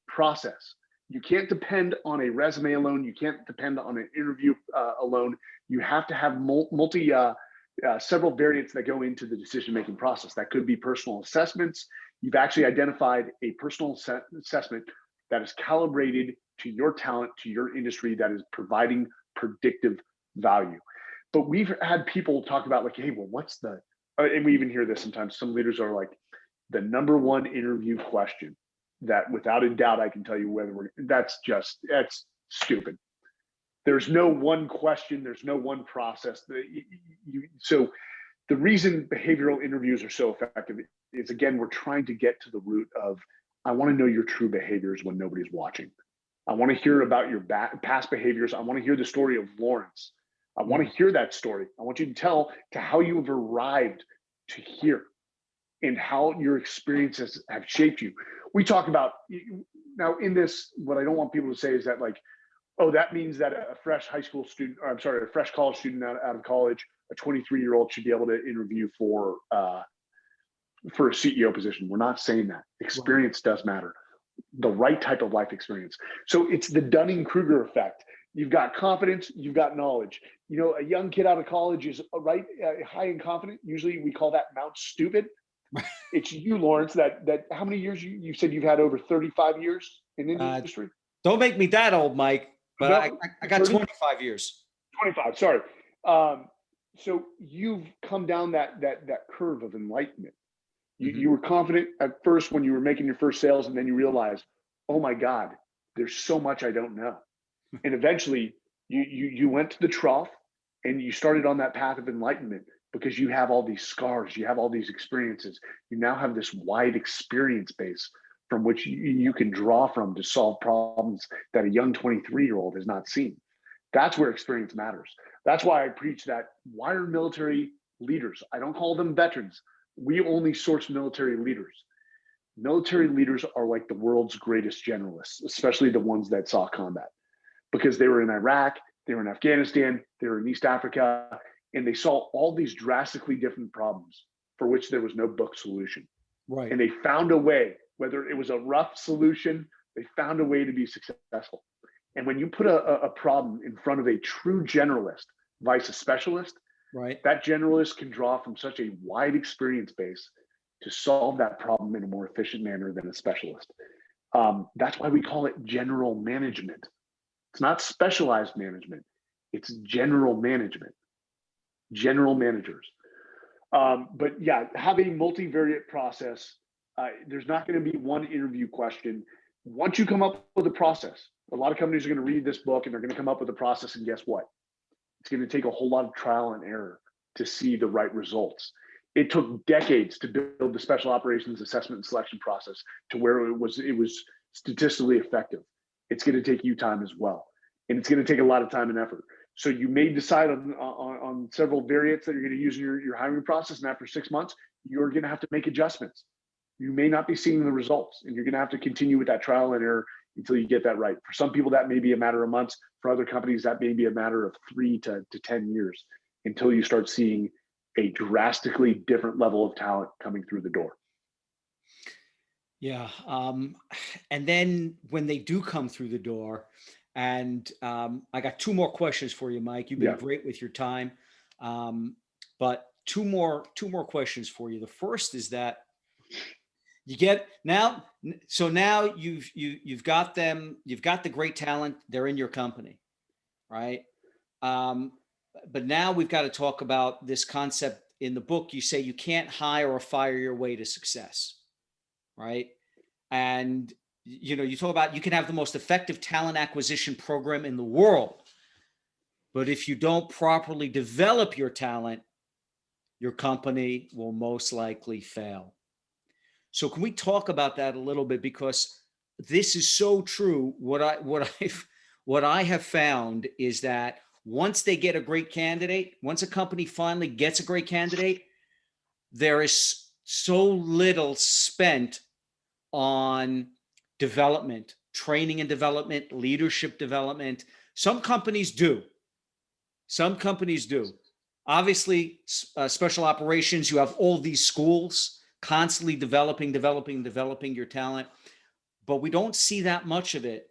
process. You can't depend on a resume alone. You can't depend on an interview alone. You have to have several variants that go into the decision-making process. That could be personal assessments. You've actually identified a personal assessment that is calibrated to your talent, to your industry, that is providing predictive value. But we've had people talk about like, hey, well, and we even hear this sometimes. Some leaders are like, the number one interview question that without a doubt, I can tell you whether that's stupid. There's no one question. There's no one process. So the reason behavioral interviews are so effective is, again, we're trying to get to the root of, I want to know your true behaviors when nobody's watching. I want to hear about your past behaviors. I want to hear the story of Lawrence. I want to hear that story. I want you to tell to how you have arrived to here and how your experiences have shaped you. We talk about, now in this, what I don't want people to say is that like, oh, that means that a fresh high school student, or I'm sorry, a fresh college student out of college, a 23-year-old should be able to interview for a CEO position. We're not saying that. Experience does matter. The right type of life experience. So it's the Dunning-Kruger effect. You've got confidence, you've got knowledge. A young kid out of college is high and confident. Usually we call that Mount Stupid. It's you, Lawrence, that how many years you said you've had over 35 years in industry? Don't make me that old, Mike, but No, I got 25 years. 25, sorry. So you've come down that curve of enlightenment. You were confident at first when you were making your first sales, and then you realized, oh my God, there's so much I don't know. And eventually you went to the trough and you started on that path of enlightenment because you have all these scars, you have all these experiences. You now have this wide experience base from which you can draw from to solve problems that a young 23-year-old has not seen. That's where experience matters. That's why I preach that. Why are military leaders? I don't call them veterans. We only source military leaders. Military leaders are like the world's greatest generalists, especially the ones that saw combat, because they were in Iraq, they were in Afghanistan, they were in East Africa, and they saw all these drastically different problems for which there was no book solution. Right. And they found a way, whether it was a rough solution, they found a way to be successful. And when you put a problem in front of a true generalist, vice a specialist, right, that generalist can draw from such a wide experience base to solve that problem in a more efficient manner than a specialist. That's why we call it general management. It's not specialized management. It's general management, general managers. But yeah, have a multivariate process. There's not going to be one interview question. Once you come up with a process, a lot of companies are going to read this book and they're going to come up with a process, and guess what? It's going to take a whole lot of trial and error to see the right results. It took decades to build the special operations assessment and selection process to where it was statistically effective. It's going to take you time as well. And it's going to take a lot of time and effort. So you may decide on several variants that you're going to use in your hiring process. And after 6 months, you're going to have to make adjustments. You may not be seeing the results, and you're going to have to continue with that trial and error until you get that right. For some people, that may be a matter of months. For other companies, that may be a matter of 3 to 10 years until you start seeing a drastically different level of talent coming through the door. Yeah. And then when they do come through the door, and I got 2 more questions for you, Mike. You've been great with your time. But two more questions for you. The first is that you get now. So now you've got them. You've got the great talent. They're in your company, right? But now we've got to talk about this concept in the book. You say you can't hire or fire your way to success, right? And you talk about you can have the most effective talent acquisition program in the world, but if you don't properly develop your talent, your company will most likely fail. So can we talk about that a little bit? Because this is so true. What I have found is that once they get a great candidate, once a company finally gets a great candidate, there is so little spent on development, training and development, leadership development. Some companies do. Some companies do. Obviously, special operations, you have all these schools constantly developing your talent, but we don't see that much of it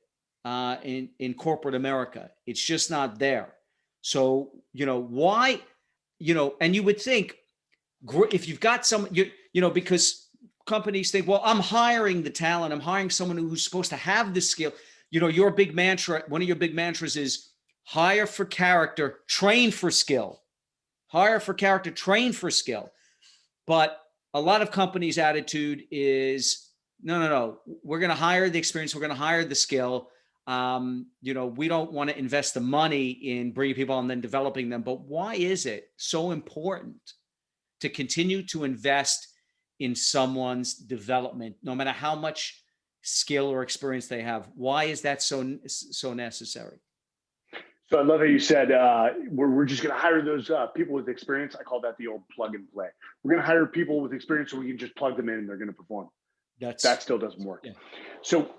in corporate America. It's just not there. So, why, and you would think if you've got some, because companies think, well, I'm hiring the talent. I'm hiring someone who's supposed to have this skill. Your big mantra, one of your big mantras is hire for character, train for skill. Hire for character, train for skill. But a lot of companies' attitude is, no. We're going to hire the experience. We're going to hire the skill. We don't want to invest the money in bringing people on and then developing them. But why is it so important to continue to invest in someone's development, no matter how much skill or experience they have? Why is that so necessary? So I love how you said we're just going to hire those people with experience. I call that the old plug and play. We're going to hire people with experience so we can just plug them in and they're going to perform. That still doesn't work. Yeah. So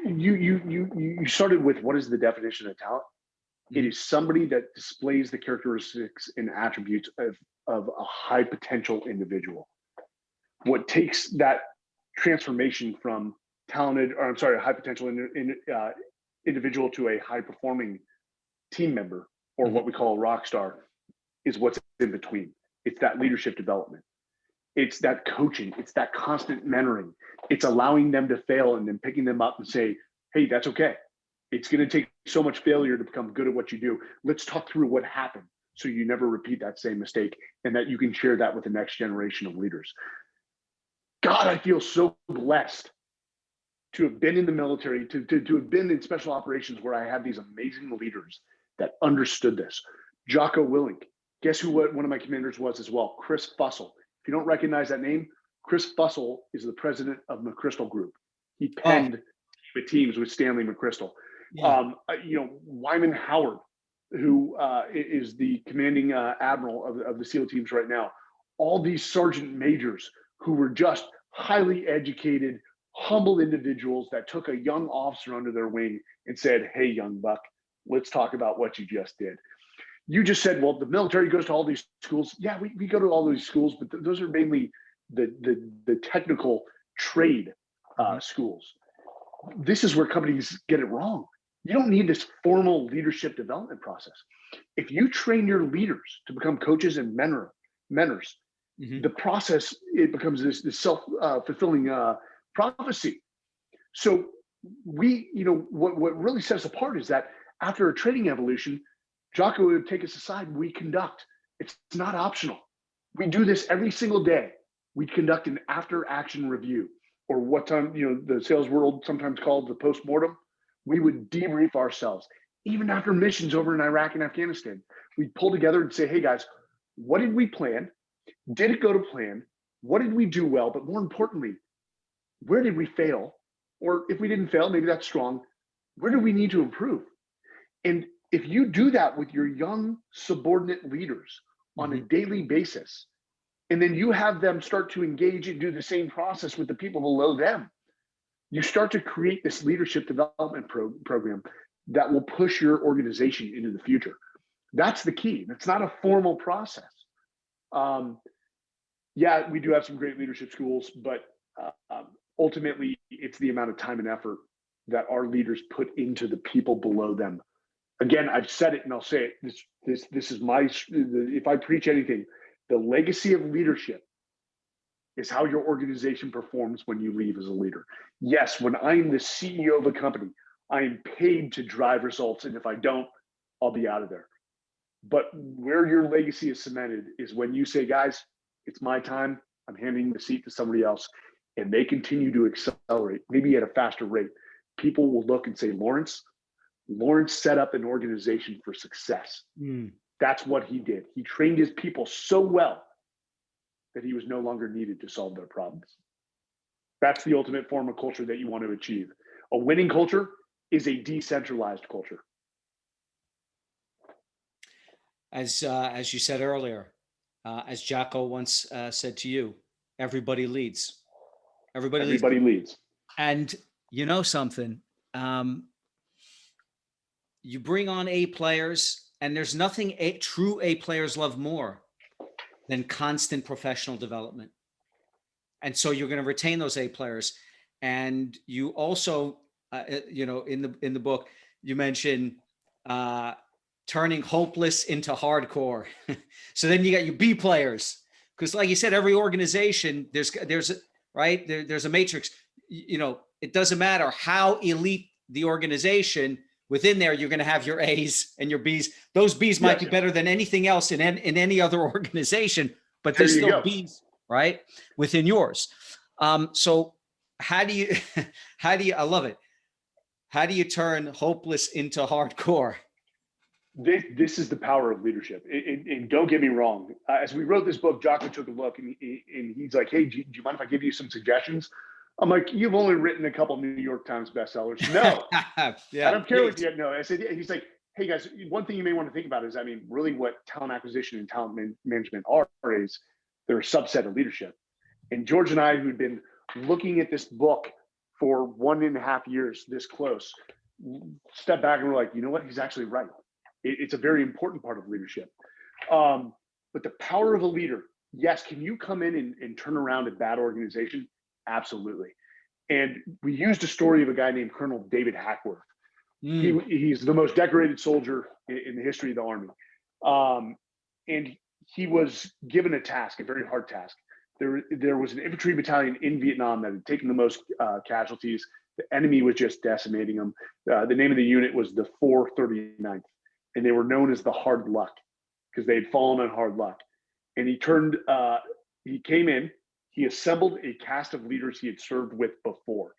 you started with, what is the definition of talent? Mm-hmm. It is somebody that displays the characteristics and attributes of a high potential individual. What takes that transformation from a high potential individual to a high performing team member, or what we call a rock star, is what's in between. It's that leadership development. It's that coaching. It's that constant mentoring. It's allowing them to fail and then picking them up and say, hey, that's okay. It's going to take so much failure to become good at what you do. Let's talk through what happened so you never repeat that same mistake, and that you can share that with the next generation of leaders. God, I feel so blessed to have been in the military, to have been in special operations where I had these amazing leaders that understood this. Jocko Willink. Guess who one of my commanders was as well? Chris Fussell. If you don't recognize that name, Chris Fussell is the president of McChrystal Group. He penned the teams with Stanley McChrystal. Yeah. Wyman Howard, who is the commanding admiral of the SEAL teams right now. All these sergeant majors who were just highly educated, humble individuals that took a young officer under their wing and said, hey, young buck, let's talk about what you just did. You just said, well, the military goes to all these schools. Yeah, we go to all these schools, but those are mainly the technical trade schools. This is where companies get it wrong. You don't need this formal leadership development process. If you train your leaders to become coaches and mentors, the process, it becomes this self-fulfilling prophecy. So what really sets us apart is that after a training evolution, Jocko would take us aside. We conduct. It's not optional. We do this every single day. We conduct an after-action review, or what time the sales world sometimes called the post-mortem. We would debrief ourselves, even after missions over in Iraq and Afghanistan. We'd pull together and say, hey guys, what did we plan? Did it go to plan? What did we do well? But more importantly, where did we fail? Or if we didn't fail, maybe that's strong. Where do we need to improve? And if you do that with your young subordinate leaders on a daily basis, and then you have them start to engage and do the same process with the people below them, you start to create this leadership development program that will push your organization into the future. That's the key. It's not a formal process. Yeah, we do have some great leadership schools, but ultimately it's the amount of time and effort that our leaders put into the people below them. Again, I've said it and I'll say it. This is if I preach anything, the legacy of leadership is how your organization performs when you leave as a leader. Yes, when I'm the CEO of a company, I am paid to drive results. And if I don't, I'll be out of there. But where your legacy is cemented is when you say, guys, it's my time. I'm handing the seat to somebody else. And they continue to accelerate, maybe at a faster rate. People will look and say, Lawrence set up an organization for success. That's what he did. He trained his people so well that he was no longer needed to solve their problems. That's the ultimate form of culture that you want to achieve. A winning culture is a decentralized culture. As you said earlier, as Jocko once said to you, everybody leads. Everybody leads. And you know something, you bring on A players, and there's nothing true A players love more than constant professional development. And so you're going to retain those A players. And you also, in the book, you mention turning hopeless into hardcore. So then you got your B players, because like you said, every organization there's a matrix. It doesn't matter how elite the organization. Within there, you're going to have your A's and your B's. Those B's might be better than anything else in any other organization, but there's still B's, right, within yours. So how do you, I love it. How do you turn hopeless into hardcore? This is the power of leadership. And don't get me wrong. As we wrote this book, Jocko took a look and he's like, hey, do you mind if I give you some suggestions? I'm like, you've only written a couple New York Times bestsellers. No, I don't care what you have. No, I said, he's like, hey guys, one thing you may want to think about is, really what talent acquisition and talent management are is they're a subset of leadership. And George and I, who'd been looking at this book for 1.5 years, this close, step back and we're like, you know what? He's actually right. It's a very important part of leadership. But the power of a leader, yes, can you come in and turn around a bad organization? Absolutely. And we used a story of a guy named Colonel David Hackworth. He's the most decorated soldier in the history of the Army. And he was given a task, a very hard task. There was an infantry battalion in Vietnam that had taken the most casualties. The enemy was just decimating them. The name of the unit was the 439th, and they were known as the Hard Luck because they had fallen on hard luck. And he came in, he assembled a cast of leaders he had served with before,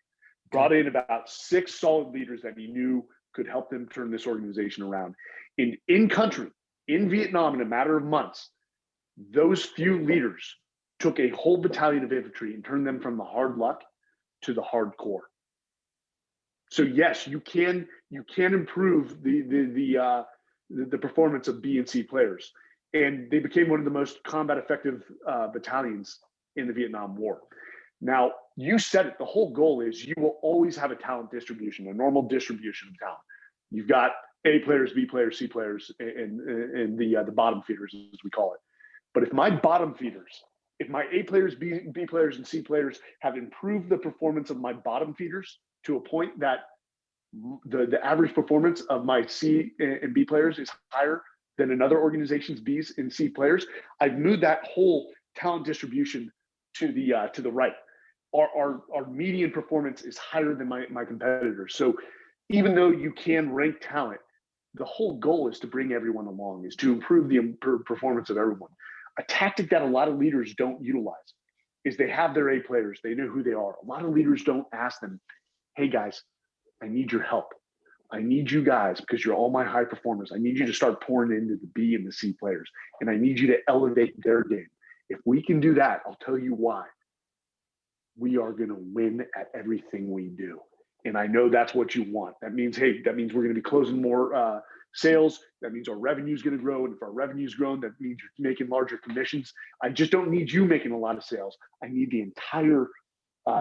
brought in about 6 solid leaders that he knew could help them turn this organization around. In country, in Vietnam, in a matter of months, those few leaders took a whole battalion of infantry and turned them from the hard luck to the hardcore. So yes, you can improve the performance of B and C players, and they became one of the most combat effective battalions in the Vietnam War. Now, you said it, the whole goal is you will always have a talent distribution, a normal distribution of talent. You've got A players, B players, C players, and the bottom feeders, as we call it. But if my bottom feeders, if my A players, B players, and C players have improved the performance of my bottom feeders to a point that the average performance of my C and B players is higher than another organization's B's and C players, I've moved that whole talent distribution to the right. Our median performance is higher than my competitors. So even though you can rank talent, the whole goal is to bring everyone along, is to improve the performance of everyone. A tactic that a lot of leaders don't utilize is they have their A players, they know who they are. A lot of leaders don't ask them, hey guys, I need your help. I need you guys, because you're all my high performers. I need you to start pouring into the B and the C players, and I need you to elevate their game. If we can do that, I'll tell you why. We are going to win at everything we do. And I know that's what you want. That means, hey, we're going to be closing more sales. That means our revenue is going to grow. And if our revenue's grown, that means you're making larger commissions. I just don't need you making a lot of sales. I need the entire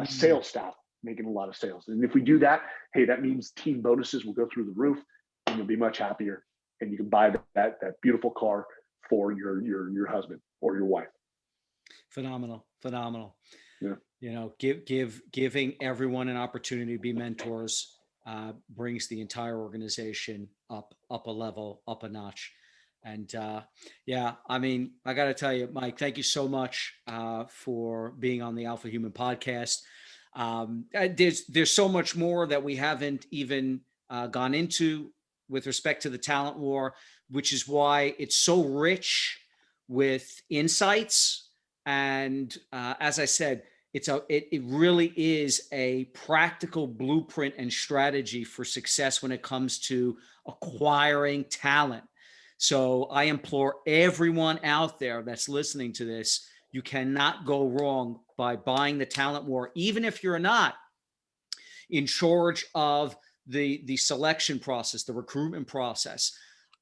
sales staff making a lot of sales. And if we do that, hey, that means team bonuses will go through the roof, and you'll be much happier. And you can buy that beautiful car for your husband or your wife. Phenomenal. Yeah. Giving everyone an opportunity to be mentors brings the entire organization up a level, up a notch. And I got to tell you, Mike, thank you so much for being on the Alpha Human podcast. There's so much more that we haven't even gone into with respect to the talent war, which is why it's so rich with insights. And as I said, it really is a practical blueprint and strategy for success when it comes to acquiring talent. So I implore everyone out there that's listening to this You cannot go wrong by buying the Talent War, even if you're not in charge of the selection process, the recruitment process.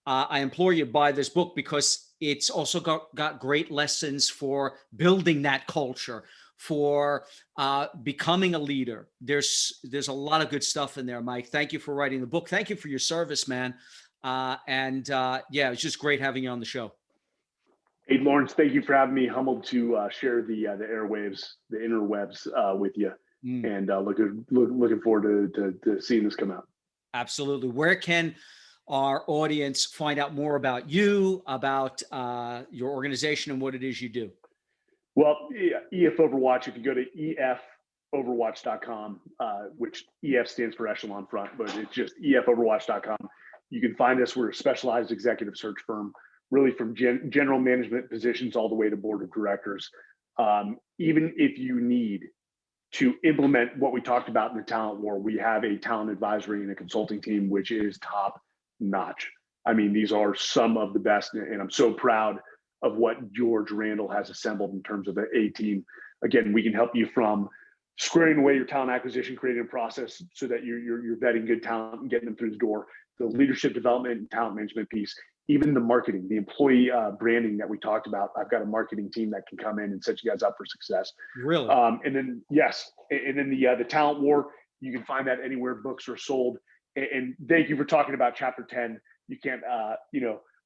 I implore you to buy this book because it's also got great lessons for building that culture, for becoming a leader. There's a lot of good stuff in there, Mike. Thank you for writing the book. Thank you for your service, man. Yeah, it's just great having you on the show. Hey, Lawrence, thank you for having me. Humbled to share the airwaves, the interwebs with you, and looking forward to seeing this come out. Absolutely. Where can our audience find out more about you, about your organization, and what it is you do? Well, EF Overwatch, if you go to EFOverwatch.com, which EF stands for Echelon Front, but it's just EFOverwatch.com. You can find us. We're a specialized executive search firm, really from general management positions all the way to board of directors. Even if you need to implement what we talked about in the Talent War, we have a talent advisory and a consulting team, which is top notch. I mean, these are some of the best, and I'm so proud of what George Randle has assembled in terms of the A team. Again, we can help you from squaring away your talent acquisition, creating a process so that you're vetting good talent and getting them through the door, the leadership development and talent management piece, even the marketing, the employee branding that we talked about. I've got a marketing team that can come in and set you guys up for success. Really? And then, yes, and then the Talent War, you can find that anywhere books are sold. And thank you for talking about Chapter 10. You can't,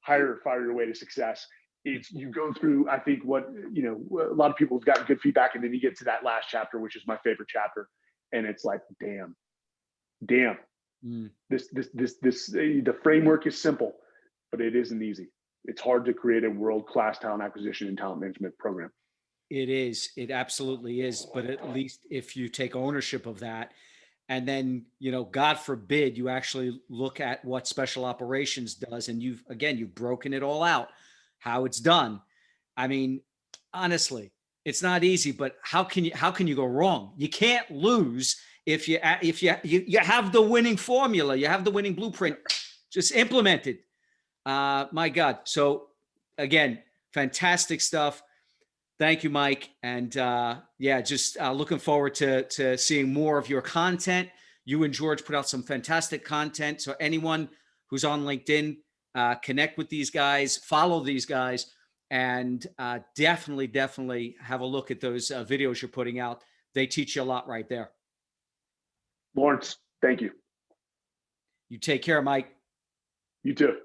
hire or fire your way to success. It's, you go through, I think what, a lot of people have gotten good feedback, and then you get to that last chapter, which is my favorite chapter. And it's like, damn, the framework is simple, but it isn't easy. It's hard to create a world-class talent acquisition and talent management program. It is. It absolutely is. But at least if you take ownership of that, and then, God forbid, you actually look at what special operations does, and you've broken it all out, how it's done. I mean, honestly, it's not easy, but how can you go wrong? You can't lose if you have the winning formula, you have the winning blueprint, just implement it. My God. So again, fantastic stuff. Thank you, Mike. And just looking forward to seeing more of your content. You and George put out some fantastic content. So anyone who's on LinkedIn, connect with these guys, follow these guys, and definitely have a look at those videos you're putting out. They teach you a lot right there. Lawrence, thank you. You take care, Mike. You too.